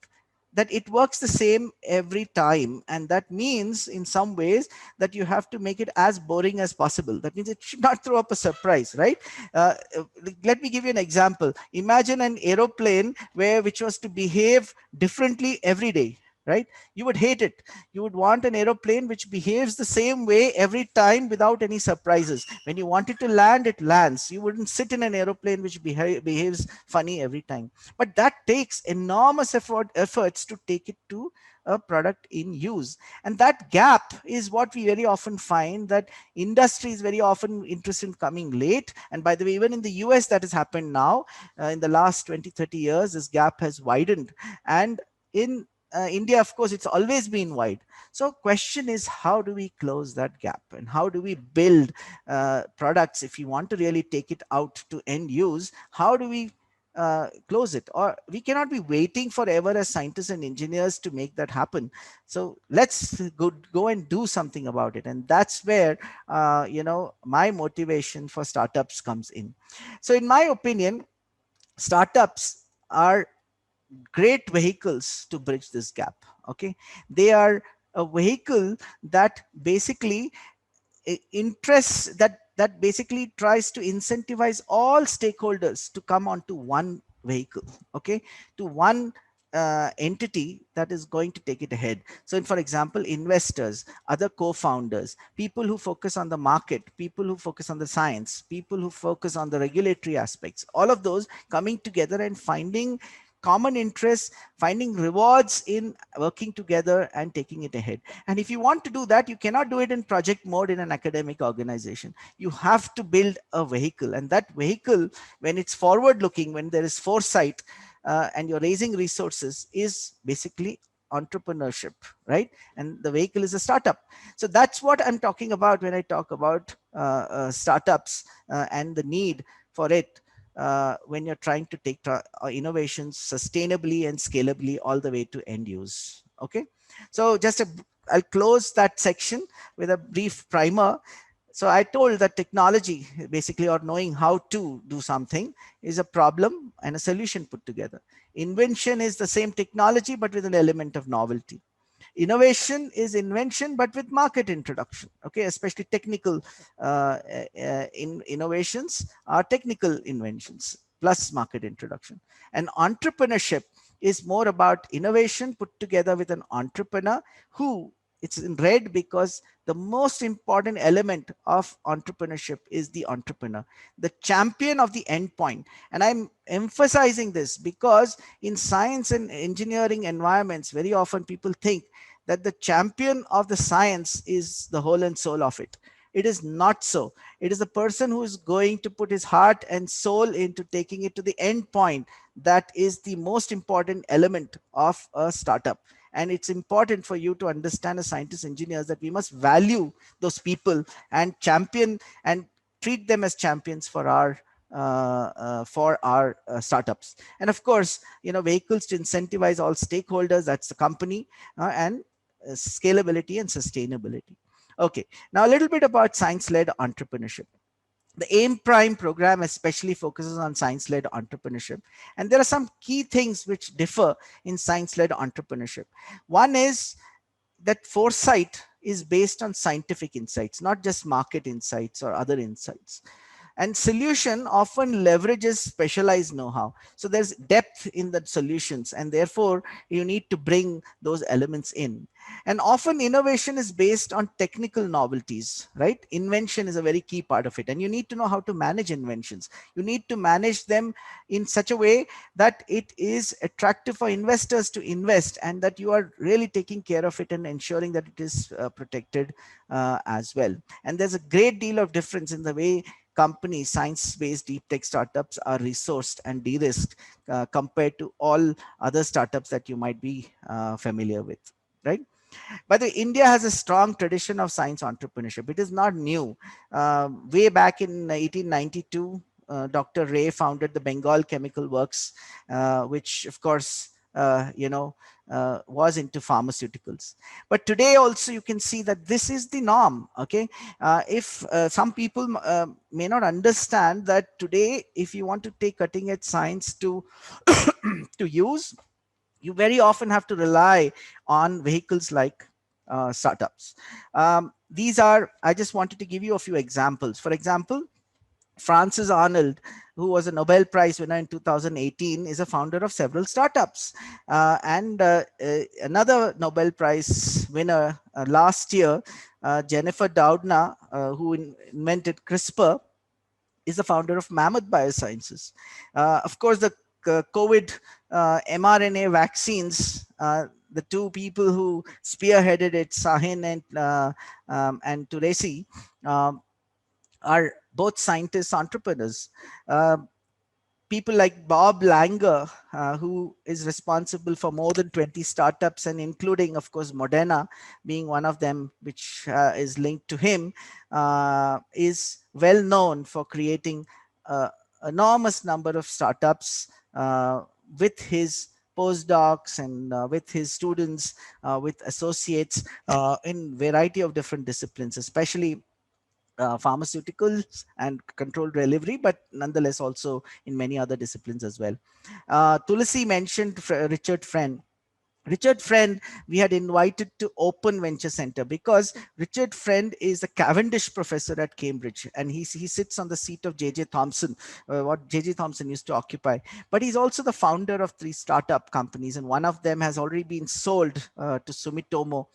that it works the same every time. And that means in some ways that you have to make it as boring as possible. That means it should not throw up a surprise, right? Let me give you an example. Imagine an aeroplane which was to behave differently every day, right? You would hate it. You would want an aeroplane which behaves the same way every time without any surprises. When you want it to land, it lands. You wouldn't sit in an aeroplane which behaves funny every time. But that takes enormous efforts to take it to a product in use. And that gap is what we very often find, that industry is very often interested in coming late. And by the way, even in the US, that has happened now. In the last 20-30 years, this gap has widened. And in India, of course, it's always been wide. So question is, how do we close that gap, and how do we build products? If you want to really take it out to end use, how do we close it? Or we cannot be waiting forever as scientists and engineers to make that happen. So let's go and do something about it. And that's where my motivation for startups comes in. So in my opinion, startups are great vehicles to bridge this gap. Okay, they are a vehicle that basically interests, that basically tries to incentivize all stakeholders to come onto one vehicle, okay, to one entity that is going to take it ahead. So for example, investors, other co-founders, people who focus on the market, people who focus on the science, people who focus on the regulatory aspects, all of those coming together and finding common interests, finding rewards in working together and taking it ahead. And if you want to do that, you cannot do it in project mode in an academic organization. You have to build a vehicle, and that vehicle, when it's forward looking, when there is foresight, and you're raising resources, is basically entrepreneurship, right? And the vehicle is a startup. So that's what I'm talking about when I talk about startups and the need for it. When you're trying to take innovations sustainably and scalably all the way to end use. Okay, so I'll close that section with a brief primer. So I told that technology, basically, or knowing how to do something, is a problem and a solution put together. Invention is the same technology, but with an element of novelty. Innovation is invention, but with market introduction. Okay, especially technical innovations are technical inventions plus market introduction. And entrepreneurship is more about innovation put together with an entrepreneur who, it's in red because the most important element of entrepreneurship is the entrepreneur, the champion of the endpoint. And I'm emphasizing this because in science and engineering environments, very often people think that the champion of the science is the whole and soul of it. It is not so. It is the person who is going to put his heart and soul into taking it to the end point. That is the most important element of a startup. And it's important for you to understand as scientists, engineers, that we must value those people and champion and treat them as champions for our startups. And of course, vehicles to incentivize all stakeholders, that's the company, and scalability and sustainability. Okay, now a little bit about science-led entrepreneurship. The AIM Prime program especially focuses on science-led entrepreneurship. And there are some key things which differ in science-led entrepreneurship. One is that foresight is based on scientific insights, not just market insights or other insights. And solution often leverages specialized know-how. So there's depth in the solutions, and therefore you need to bring those elements in. And often innovation is based on technical novelties, right? Invention is a very key part of it. And you need to know how to manage inventions. You need to manage them in such a way that it is attractive for investors to invest, and that you are really taking care of it and ensuring that it is protected as well. And there's a great deal of difference in the way companies, science-based deep tech startups, are resourced and de-risked compared to all other startups that you might be familiar with, right? By the way, India has a strong tradition of science entrepreneurship. It is not new. Way back in 1892, Dr. Ray founded the Bengal Chemical Works, which of course, was into pharmaceuticals. But today also you can see that this is the norm. Okay, if some people may not understand that today, if you want to take cutting edge science to to use, you very often have to rely on vehicles like startups. These are, I just wanted to give you a few examples. For example, Francis Arnold, who was a Nobel Prize winner in 2018, is a founder of several startups. Another Nobel Prize winner last year, Jennifer Doudna, who invented CRISPR, is the founder of Mammoth Biosciences. Of course, the COVID mRNA vaccines, the two people who spearheaded it, Sahin and Turesi, are both scientists, entrepreneurs. People like Bob Langer, who is responsible for more than 20 startups, and including, of course, Moderna being one of them, which is linked to him, is well known for creating enormous number of startups with his postdocs and with his students, with associates in variety of different disciplines, especially pharmaceuticals and controlled delivery, but nonetheless also in many other disciplines as well. Tulsi mentioned Richard Friend. Richard Friend, we had invited to Open Venture Center because Richard Friend is a Cavendish professor at Cambridge, and he sits on the seat of J.J. Thomson, what J.J. Thomson used to occupy. But he's also the founder of 3 startup companies, and one of them has already been sold to Sumitomo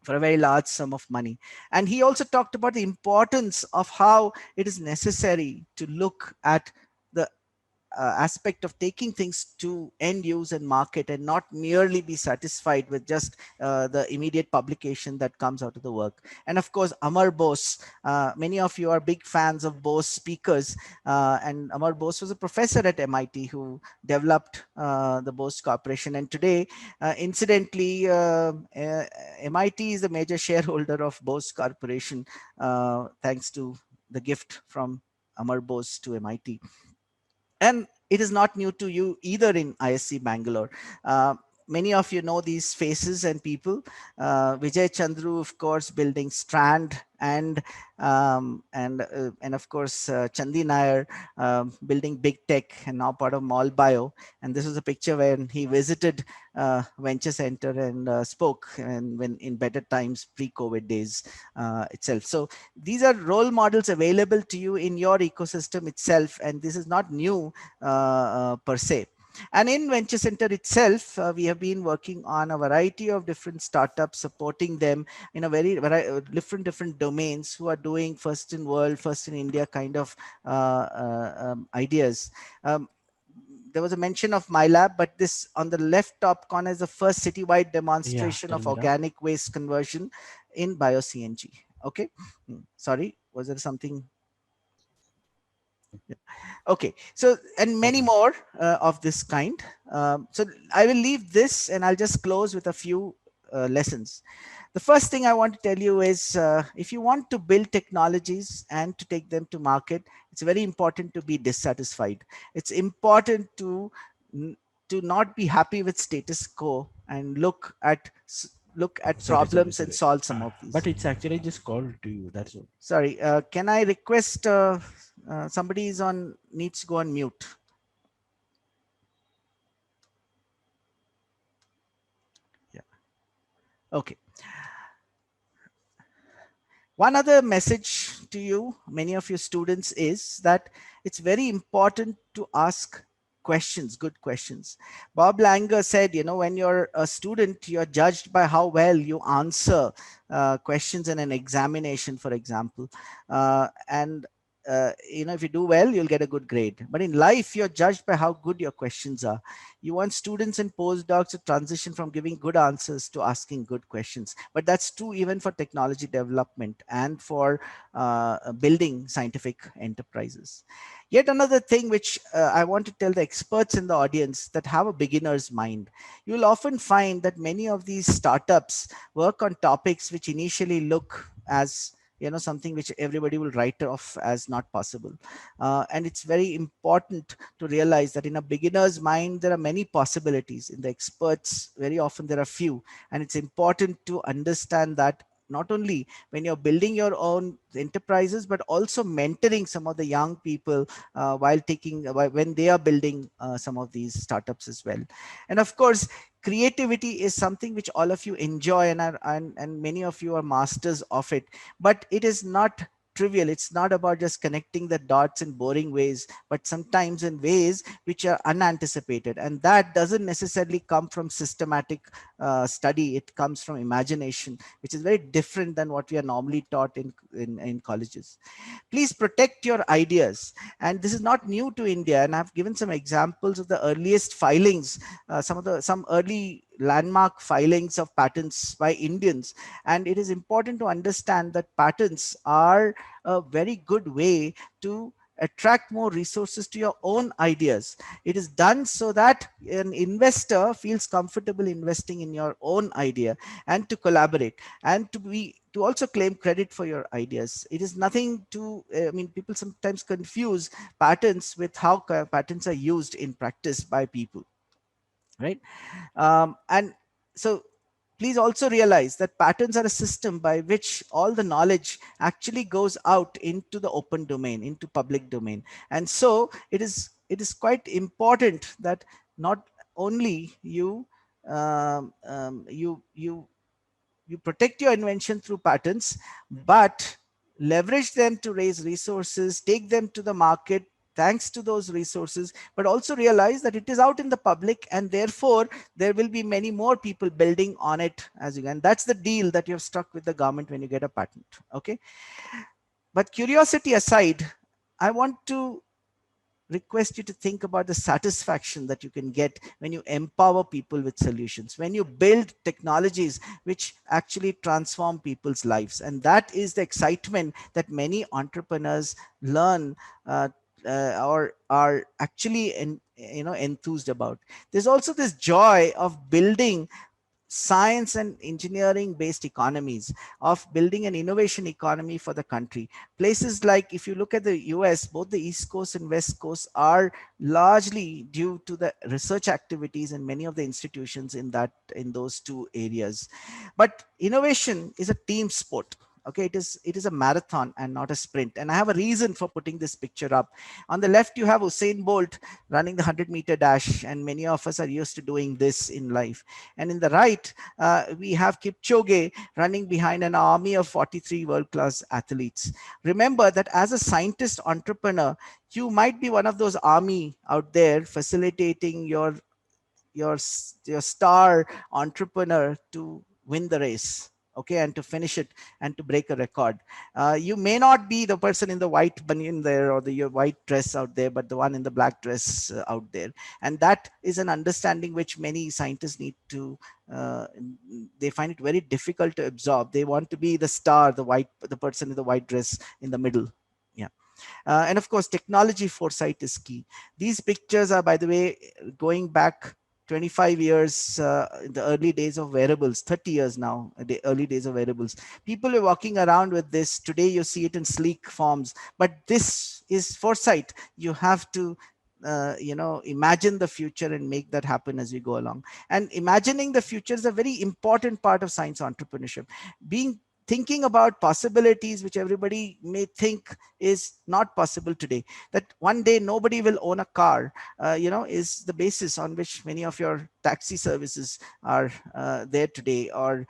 for a very large sum of money. And he also talked about the importance of how it is necessary to look at the aspect of taking things to end use and market, and not merely be satisfied with just the immediate publication that comes out of the work. And of course, Amar Bose, many of you are big fans of Bose speakers, and Amar Bose was a professor at MIT who developed the Bose Corporation. And today, incidentally, MIT is a major shareholder of Bose Corporation, thanks to the gift from Amar Bose to MIT. And it is not new to you either in ISC Bangalore. Many of you know these faces and people. Vijay Chandru, of course, building Strand, and of course Chandi Nair, building Big Tech and now part of MallBio. And this was a picture when he visited Venture Center and spoke, and when in better times, pre-COVID days itself. So these are role models available to you in your ecosystem itself, and this is not new per se. And in Venture Center itself, we have been working on a variety of different startups, supporting them in a very different domains, who are doing first in world, first in India kind of ideas. There was a mention of MyLab, but this on the left top corner is the first citywide demonstration of organic waste conversion in bio-CNG. Okay, sorry, was there something? Yeah. Okay, so and many more of this kind. So I will leave this and I'll just close with a few lessons. The first thing I want to tell you is if you want to build technologies and to take them to market, it's very important to be dissatisfied. It's important to not be happy with status quo and look at problems and solve some of these. But it's actually just called to you. That's all. Sorry, can I request somebody is on, needs to go on mute. Yeah. Okay. One other message to you, many of your students, is that it's very important to ask questions, good questions. Bob Langer said, you know, when you're a student, you're judged by how well you answer questions in an examination, for example. You know, if you do well, you'll get a good grade. But in life, you're judged by how good your questions are. You want students and postdocs to transition from giving good answers to asking good questions. But that's true even for technology development and for building scientific enterprises. Yet another thing which I want to tell the experts in the audience that have a beginner's mind. You'll often find that many of these startups work on topics which initially look as, you know, something which everybody will write off as not possible. And it's very important to realize that in a beginner's mind, there are many possibilities. In the experts, very often there are few. And it's important to understand that not only when you're building your own enterprises, but also mentoring some of the young people when they are building some of these startups as well. And of course, creativity is something which all of you enjoy, and many of you are masters of it, but it is not trivial. It's not about just connecting the dots in boring ways, but sometimes in ways which are unanticipated. And that doesn't necessarily come from systematic study. It comes from imagination, which is very different than what we are normally taught in colleges. Please protect your ideas. And this is not new to India. And I've given some examples of the earliest filings, some early landmark filings of patents by Indians. And it is important to understand that patents are a very good way to attract more resources to your own ideas. It is done so that an investor feels comfortable investing in your own idea, and to collaborate, and to also claim credit for your ideas. It is nothing to, I mean, people sometimes confuse patents with how patents are used in practice by people, right? And so please also realize that patents are a system by which all the knowledge actually goes out into the open domain, into public domain. And so it is quite important that not only you you protect your invention through patents, but leverage them to raise resources, take them to the market thanks to those resources, but also realize that it is out in the public, and therefore there will be many more people building on it as you go. And that's the deal that you have struck with the government when you get a patent. Okay. But curiosity aside, I want to request you to think about the satisfaction that you can get when you empower people with solutions, when you build technologies which actually transform people's lives. And that is the excitement that many entrepreneurs learn or are actually enthused about. There's also this joy of building science and engineering based economies, of building an innovation economy for the country. Places like, if you look at the US, both the East Coast and West Coast are largely due to the research activities in many of the institutions in those two areas. But innovation is a team sport. Okay, it is a marathon and not a sprint. And I have a reason for putting this picture up. On the left, you have Usain Bolt running the 100-meter dash, and many of us are used to doing this in life. And in the right, we have Kipchoge running behind an army of 43 world-class athletes. Remember that as a scientist entrepreneur, you might be one of those army out there facilitating your star entrepreneur to win the race. Okay, and to finish it and to break a record. You may not be the person in the white bunion there or the white dress out there, but the one in the black dress out there. And that is an understanding which many scientists need to, they find it very difficult to absorb. They want to be the star, the person in the white dress in the middle. Yeah. And of course, technology foresight is key. These pictures are, by the way, going back 25 years in the early days of wearables, 30 years now, the early days of wearables. People are walking around with this. Today, you see it in sleek forms, but this is foresight. You have to imagine the future and make that happen as we go along. And imagining the future is a very important part of science entrepreneurship. Thinking about possibilities which everybody may think is not possible today, that one day nobody will own a car, is the basis on which many of your taxi services are there today, or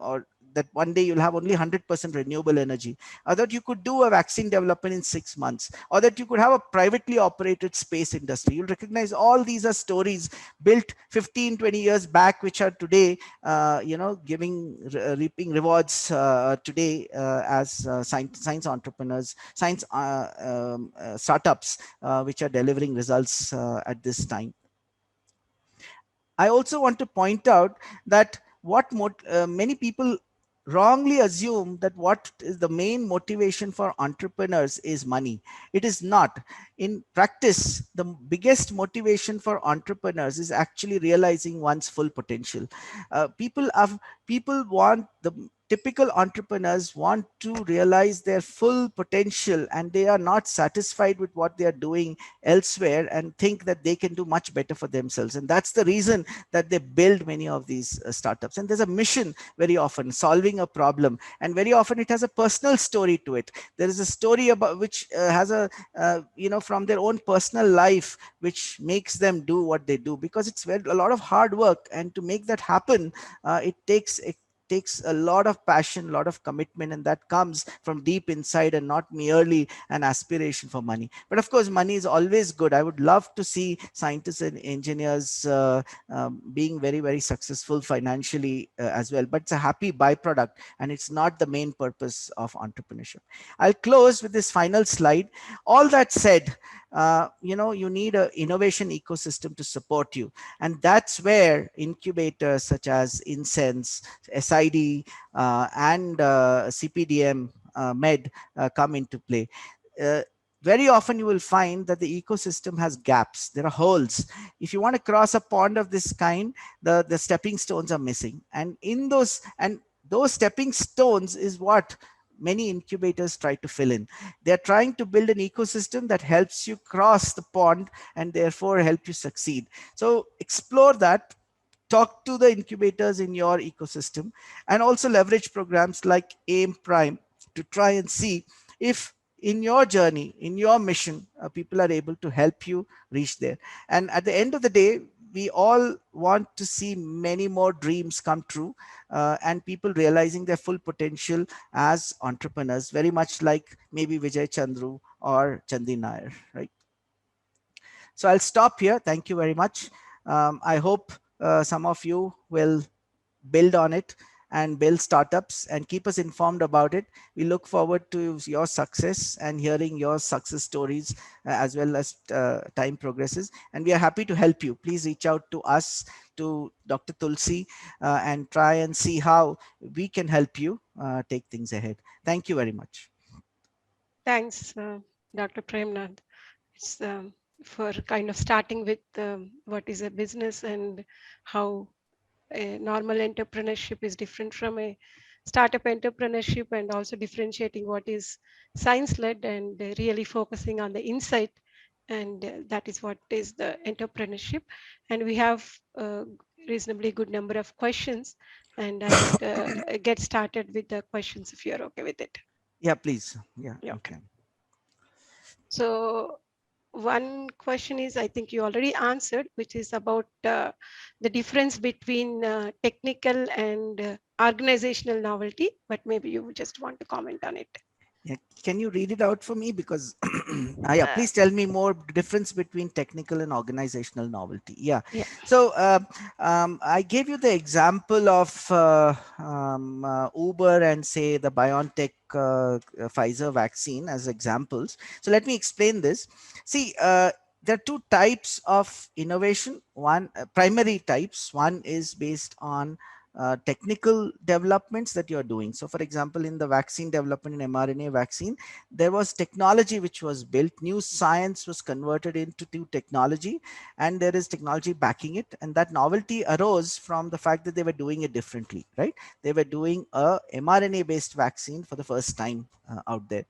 or that one day you'll have only 100% renewable energy, or that you could do a vaccine development in 6 months, or that you could have a privately operated space industry. You'll recognize all these are stories built 15, 20 years back, which are today, reaping rewards today as science entrepreneurs, science startups, which are delivering results at this time. I also want to point out that many people wrongly assume that what is the main motivation for entrepreneurs is money. It is not. In practice, the biggest motivation for entrepreneurs is actually realizing one's full potential. Typical entrepreneurs want to realize their full potential, and they are not satisfied with what they are doing elsewhere and think that they can do much better for themselves. And that's the reason that they build many of these startups. And there's a mission very often, solving a problem. And very often it has a personal story to it. There is a story about which has from their own personal life, which makes them do what they do, because it's a lot of hard work. And to make that happen, it takes takes a lot of passion, a lot of commitment, and that comes from deep inside and not merely an aspiration for money. But of course, money is always good. I would love to see scientists and engineers being very, very successful financially as well. But it's a happy byproduct, and it's not the main purpose of entrepreneurship. I'll close with this final slide. All that said, you need an innovation ecosystem to support you. And that's where incubators such as Insense, SID, and CPDM Med come into play. Very often you will find that the ecosystem has gaps. There are holes. If you want to cross a pond of this kind, the stepping stones are missing. And those stepping stones is what many incubators try to fill in. They're trying to build an ecosystem that helps you cross the pond and therefore help you succeed. So explore that. Talk to the incubators in your ecosystem, and also leverage programs like AIM Prime to try and see if in your journey, in your mission, people are able to help you reach there. And at the end of the day, we all want to see many more dreams come true, and people realizing their full potential as entrepreneurs, very much like maybe Vijay Chandru or Chandi Nair, right? So I'll stop here. Thank you very much. I hope some of you will build on it and build startups and keep us informed about it. We look forward to your success and hearing your success stories as well as time progresses. And we are happy to help you. Please reach out to us, to Dr. Tulsi, and try and see how we can help you take things ahead. Thank you very much. Thanks, Dr. Premnath. It's for kind of starting with what is a business and how a normal entrepreneurship is different from a startup entrepreneurship, and also differentiating what is science-led and really focusing on the insight. And that is what is the entrepreneurship. And we have a reasonably good number of questions, and I would get started with the questions if you're okay with it. Yeah, please. Yeah. Okay. So one question is, I think you already answered, which is about the difference between technical and organizational novelty, but maybe you just want to comment on it. Yeah. Can you read it out for me? Because yeah, please tell me more difference between technical and organizational novelty. Yeah. So I gave you the example of Uber and say the BioNTech Pfizer vaccine as examples. So let me explain this. See, there are two types of innovation. One, primary types. One is based on technical developments that you're doing. So for example, in the vaccine development in mRNA vaccine, there was technology which was built, new science was converted into new technology, and there is technology backing it. And that novelty arose from the fact that they were doing it differently, right? They were doing a mRNA based vaccine for the first time out there.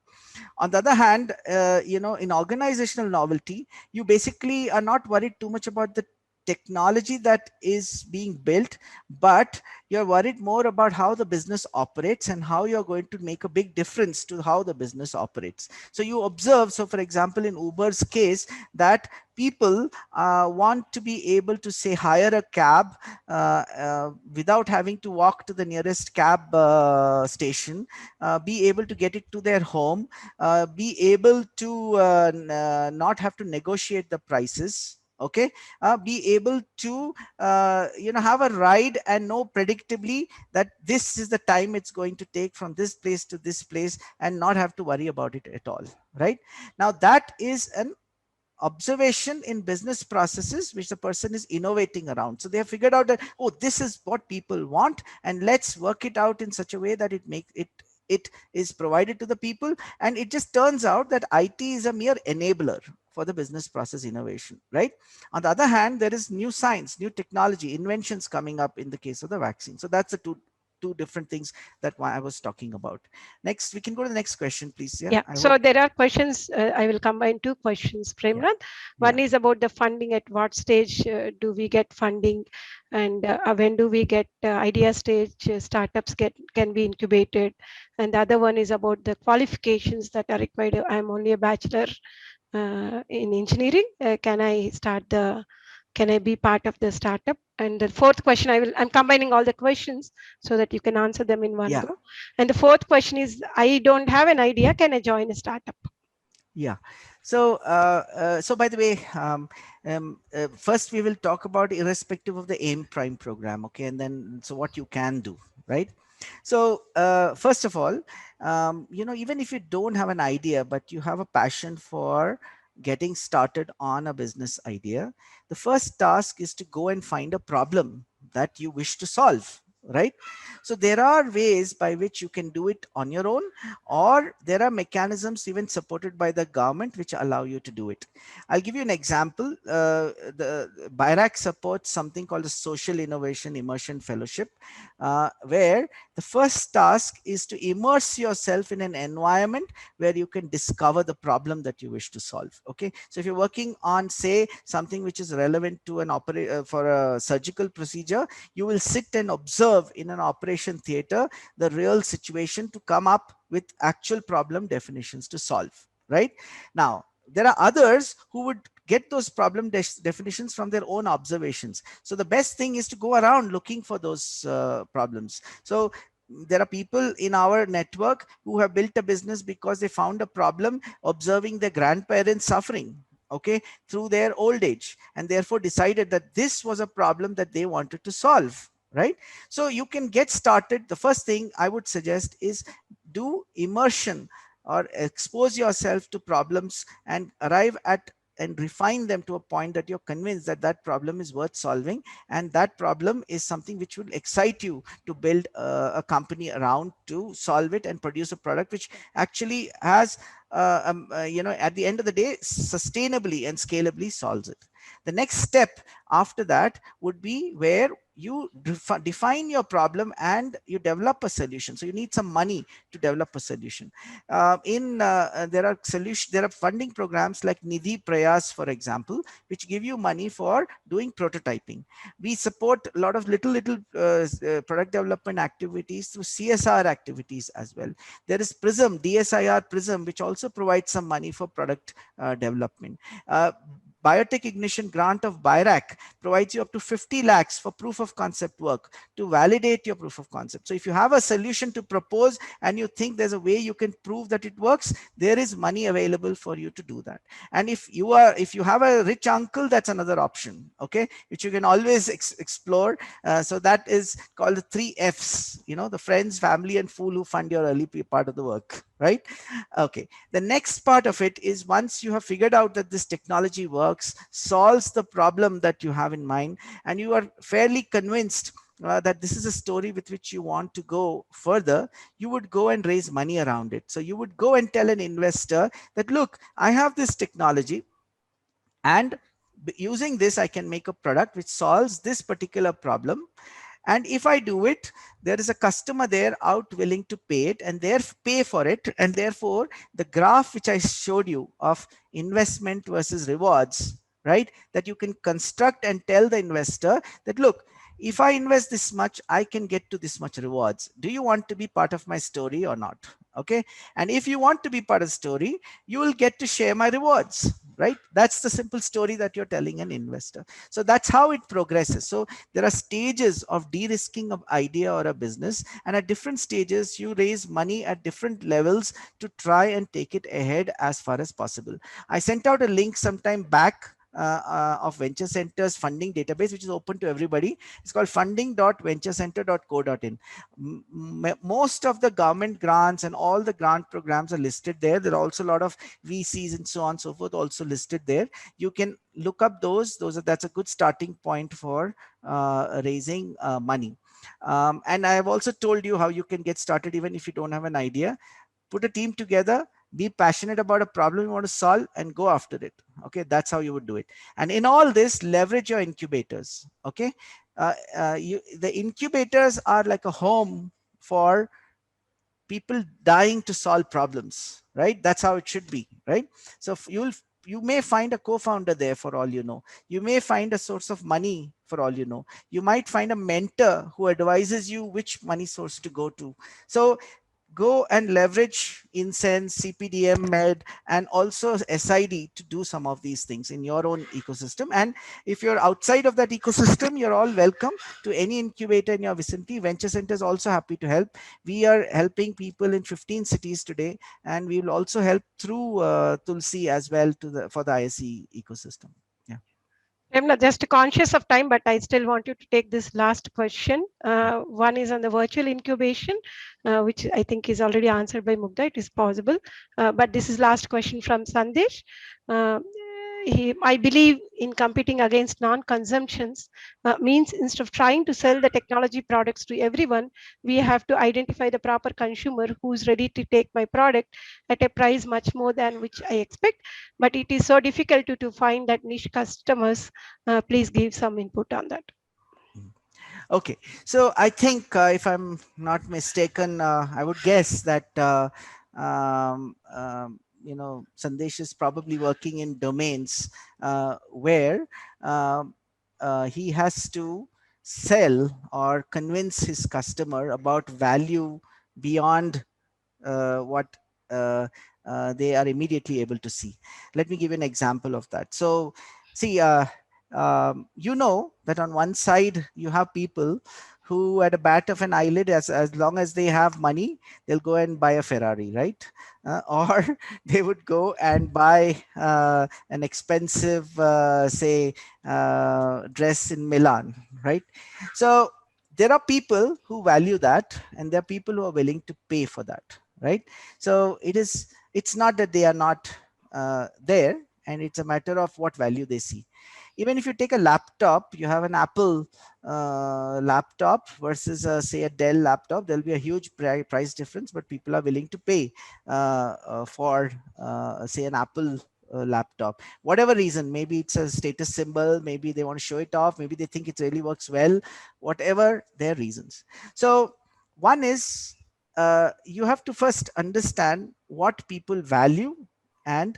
On the other hand, in organizational novelty, you basically are not worried too much about the technology that is being built, but you're worried more about how the business operates and how you're going to make a big difference to how the business operates. So you observe, so for example, in Uber's case, that people want to be able to say hire a cab without having to walk to the nearest cab station, be able to get it to their home, be able to not have to negotiate the prices. Okay, be able to have a ride and know predictably that this is the time it's going to take from this place to this place, and not have to worry about it at all. Right now, that is an observation in business processes which the person is innovating around. So they have figured out that, oh, this is what people want, and let's work it out in such a way that it is provided to the people. And it just turns out that IT is a mere enabler for the business process innovation, right? On the other hand, there is new science, new technology, inventions coming up in the case of the vaccine. So that's the two different things that I was talking about. Next, we can go to the next question, please. Yeah. So there are questions. I will combine two questions, Premnath. One is about the funding. At what stage do we get funding, and when do we get idea stage startups can be incubated? And the other one is about the qualifications that are required. I'm only a bachelor in engineering. Can I start the Can I be part of the startup? And the fourth question, I'm combining all the questions so that you can answer them in one Yeah. go. And the fourth question is, I don't have an idea. Can I join a startup? Yeah. So, so by the way, first we will talk about irrespective of the AIM Prime program. Okay. And then, so what you can do, right? So, first of all, you know, even if you don't have an idea, but you have a passion for getting started on a business idea, the first task is to go and find a problem that you wish to solve, right? So there are ways by which you can do it on your own, or there are mechanisms even supported by the government which allow you to do it. I'll give you an example. The BIRAC supports something called a Social Innovation Immersion Fellowship, where the first task is to immerse yourself in an environment where you can discover the problem that you wish to solve. Okay, so if you're working on, say, something which is relevant to an for a surgical procedure, you will sit and observe in an operation theater the real situation to come up with actual problem definitions to solve. Right now, there are others who would get those problem definitions from their own observations. So the best thing is to go around looking for those problems. So there are people in our network who have built a business because they found a problem observing their grandparents suffering, okay, through their old age, and therefore decided that this was a problem that they wanted to solve. Right? So you can get started. The first thing I would suggest is do immersion, or expose yourself to problems and arrive at and refine them to a point that you're convinced that that problem is worth solving, and that problem is something which will excite you to build a company around to solve it and produce a product which actually has you know, at the end of the day, sustainably and scalably solves it. The next step after that would be where you define your problem and you develop a solution. So you need some money to develop a solution. There are funding programs like Nidhi Prayas, for example, which give you money for doing prototyping. We support a lot of little product development activities through CSR activities as well. There is Prism, DSIR Prism, which also provides some money for product development. Biotech Ignition grant of BIRAC provides you up to 50 lakhs for proof of concept work to validate your proof of concept. So if you have a solution to propose and you think there's a way you can prove that it works, there is money available for you to do that. And if you have a rich uncle, that's another option, okay, which you can always explore. So that is called the 3 Fs, you know, the friends, family, and fool who fund your early part of the work, right? Okay. The next part of it is, once you have figured out that this technology works, solves the problem that you have in mind, and you are fairly convinced that this is a story with which you want to go further, you would go and raise money around it. So you would go and tell an investor that, look, I have this technology, and using this, I can make a product which solves this particular problem. And if I do it, there is a customer there out willing to pay it, and pay for it. And therefore, the graph which I showed you of investment versus rewards, right, that you can construct and tell the investor that, look, if I invest this much, I can get to this much rewards. Do you want to be part of my story or not? Okay. And if you want to be part of the story, you will get to share my rewards, right? That's the simple story that you're telling an investor. So that's how it progresses. So there are stages of de-risking of idea or a business, and at different stages, you raise money at different levels to try and take it ahead as far as possible. I sent out a link sometime back of Venture Center's funding database, which is open to everybody. It's called funding.venturecenter.co.in. Most of the government grants and all the grant programs are listed there. There are also a lot of VCs and so on and so forth also listed there. You can look up those. That's a good starting point for raising money. And I have also told you how you can get started even if you don't have an idea. Put a team together, be passionate about a problem you want to solve, and go after it. Okay, that's how you would do it. And in all this, leverage your incubators. Okay, the incubators are like a home for people dying to solve problems, right? That's how it should be, right? So you may find a co-founder there for all you know. You may find a source of money for all you know. You might find a mentor who advises you which money source to go to. So go and leverage Incense, CPDM, Med, and also SID to do some of these things in your own ecosystem. And if you're outside of that ecosystem, you're all welcome to any incubator in your vicinity. Venture Center is also happy to help. We are helping people in 15 cities today, and we will also help through Tulsi as well for the ISE ecosystem. Yeah. I'm not just conscious of time, but I still want you to take this last question. One is on the virtual incubation, which I think is already answered by Mugdha. It is possible, but this is last question from Sandesh. I believe in competing against non-consumptions means instead of trying to sell the technology products to everyone, we have to identify the proper consumer who's ready to take my product at a price much more than which I expect. But it is so difficult to find that niche customers. Please give some input on that. Okay, so I think if I'm not mistaken, I would guess that Sandesh is probably working in domains where he has to sell or convince his customer about value beyond what they are immediately able to see. Let me give you an example of that. So see, you know that on one side you have people who at a bat of an eyelid, as long as they have money, they'll go and buy a Ferrari, right? Or they would go and buy an expensive, say, dress in Milan, right? So there are people who value that, and there are people who are willing to pay for that, right? So it's not that they are not there, and it's a matter of what value they see. Even if you take a laptop, you have an Apple laptop versus say a Dell laptop, there'll be a huge price difference, but people are willing to pay for say an Apple laptop, whatever reason. Maybe it's a status symbol, maybe they want to show it off, maybe they think it really works well, whatever their reasons. So one is you have to first understand what people value and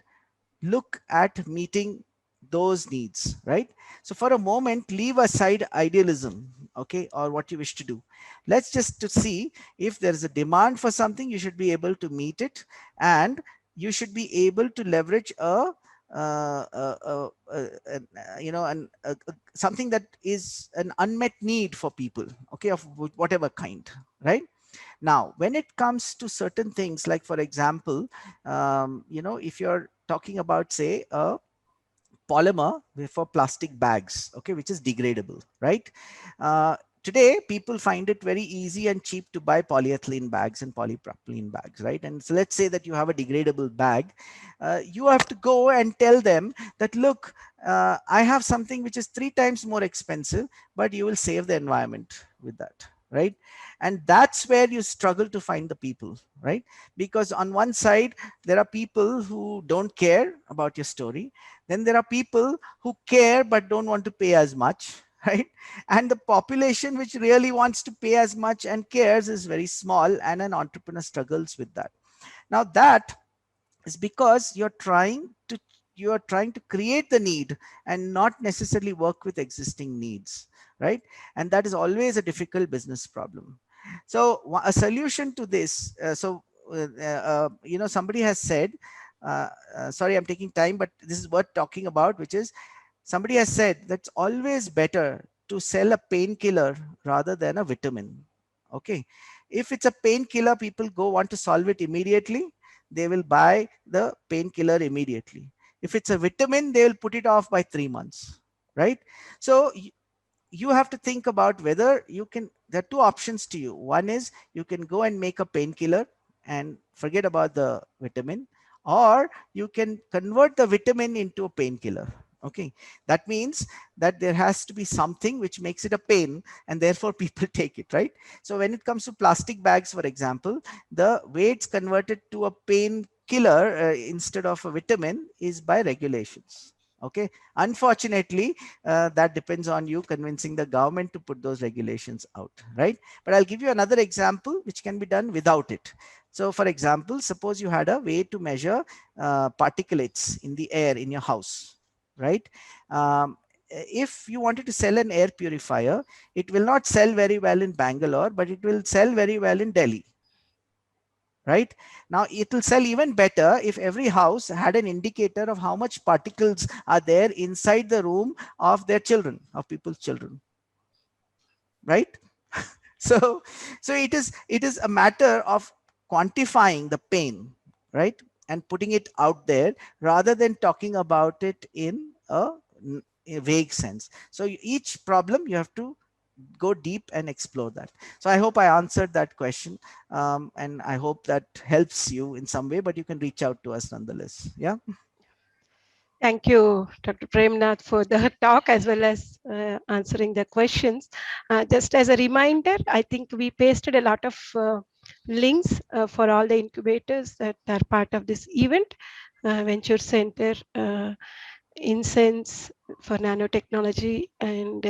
look at meeting those needs, right? So for a moment, leave aside idealism, okay, or what you wish to do. Let's just to see if there is a demand for something, you should be able to meet it, and you should be able to leverage something that is an unmet need for people, okay, of whatever kind, right? Now, when it comes to certain things, like for example, if you're talking about, say, a polymer for plastic bags, okay, which is degradable, right? Today, people find it very easy and cheap to buy polyethylene bags and polypropylene bags, right? And so let's say that you have a degradable bag. You have to go and tell them that, look, I have something which is 3 times more expensive, but you will save the environment with that, right? And that's where you struggle to find the people, right? Because on one side, there are people who don't care about your story. Then there are people who care but don't want to pay as much, right? And the population which really wants to pay as much and cares is very small, and an entrepreneur struggles with that. Now that is because you're trying to create the need and not necessarily work with existing needs, right? And that is always a difficult business problem. So a solution to this, somebody has said, sorry, I'm taking time, but this is worth talking about, which is somebody has said that's always better to sell a painkiller rather than a vitamin. Okay. If it's a painkiller, people want to solve it immediately. They will buy the painkiller immediately. If it's a vitamin, they will put it off by 3 months, right? So you have to think about whether you can, there are 2 options to you. One is you can go and make a painkiller and forget about the vitamin, or you can convert the vitamin into a painkiller. Okay, that means that there has to be something which makes it a pain, and therefore people take it, right? So when it comes to plastic bags, for example, the way it's converted to a painkiller instead of a vitamin is by regulations. Okay, unfortunately, that depends on you convincing the government to put those regulations out, right? But I'll give you another example which can be done without it. So for example, suppose you had a way to measure particulates in the air in your house, right? If you wanted to sell an air purifier, it will not sell very well in Bangalore, but it will sell very well in Delhi, right? Now it will sell even better if every house had an indicator of how much particles are there inside the room of their children, of people's children, right? So it is a matter of quantifying the pain, right, and putting it out there rather than talking about it in a vague sense. So each problem you have to go deep and explore that. So I hope I answered that question, and I hope that helps you in some way, but you can reach out to us nonetheless. Yeah. Thank you, Dr. Premnath, for the talk as well as answering the questions. Just as a reminder, I think we pasted a lot of links for all the incubators that are part of this event. Venture Center, INSENse for nanotechnology, and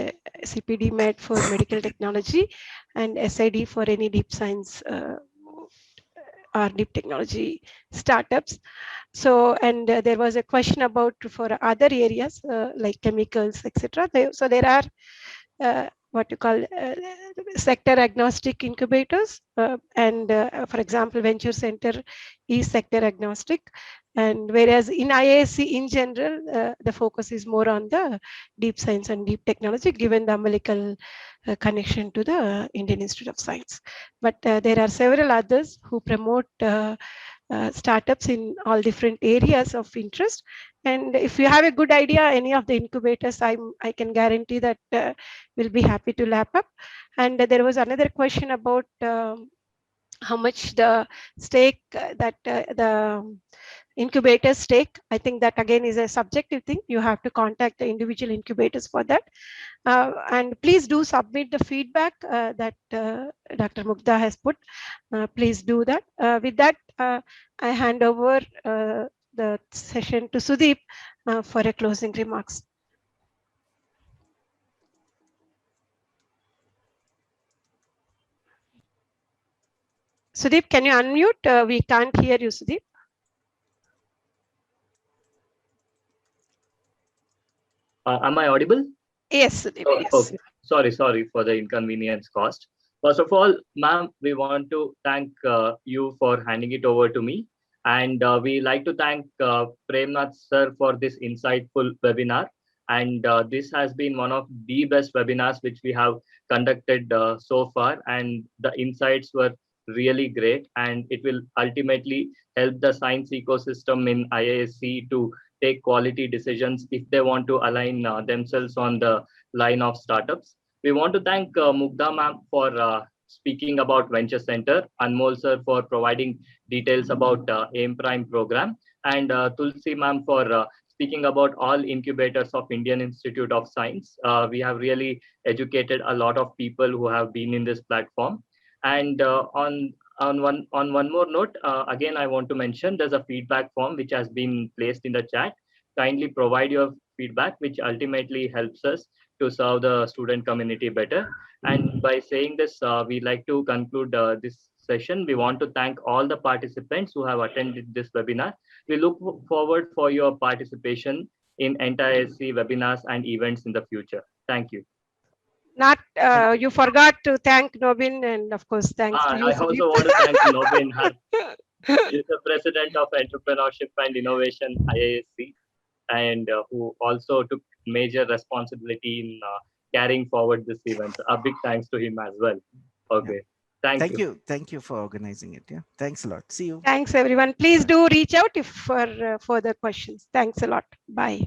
CPD Med for medical technology, and SID for any deep science or deep technology startups. So, and there was a question about for other areas like chemicals, etc. So there are what you call sector agnostic incubators, and for example, Venture Center is sector agnostic, and whereas in IISc in general, the focus is more on the deep science and deep technology, given the umbilical connection to the Indian Institute of Science. But there are several others who promote startups in all different areas of interest. And if you have a good idea, any of the incubators, I can guarantee that we'll be happy to lap up. And there was another question about how much the stake that the incubators stake. I think that again is a subjective thing. You have to contact the individual incubators for that. And please do submit the feedback that Dr. Mugdha has put. Please do that. With that, I hand over the session to Sudeep for a closing remarks. Sudeep, can you unmute? We can't hear you, Sudeep. Am I audible? Yes, Sudeep. Oh, yes. okay. Sorry for the inconvenience caused. First of all, ma'am, we want to thank you for handing it over to me. And we like to thank Premnath sir for this insightful webinar. And this has been one of the best webinars which we have conducted so far. And the insights were really great. And it will ultimately help the science ecosystem in IISc to take quality decisions if they want to align themselves on the line of startups. We want to thank Mugdha ma'am for speaking about Venture Center, Anmol sir for providing details about AIM Prime program, and Tulsi ma'am for speaking about all incubators of Indian Institute of Science. We have really educated a lot of people who have been in this platform. And on one more note, again, I want to mention there's a feedback form which has been placed in the chat. Kindly provide your feedback, which ultimately helps us to serve the student community better. And by saying this, we like to conclude this session. We want to thank all the participants who have attended this webinar. We look forward for your participation in NTISC webinars and events in the future. Thank you. Not you forgot to thank Nobin, and of course thanks to you. I also want to thank Nobin. She's the president of Entrepreneurship and Innovation IISc, and who also took major responsibility in carrying forward this event. A big thanks to him as well. Okay. Yeah. Thank you for organizing it. Yeah. Thanks a lot. See you. Thanks everyone. Please do reach out if for further questions. Thanks a lot. Bye.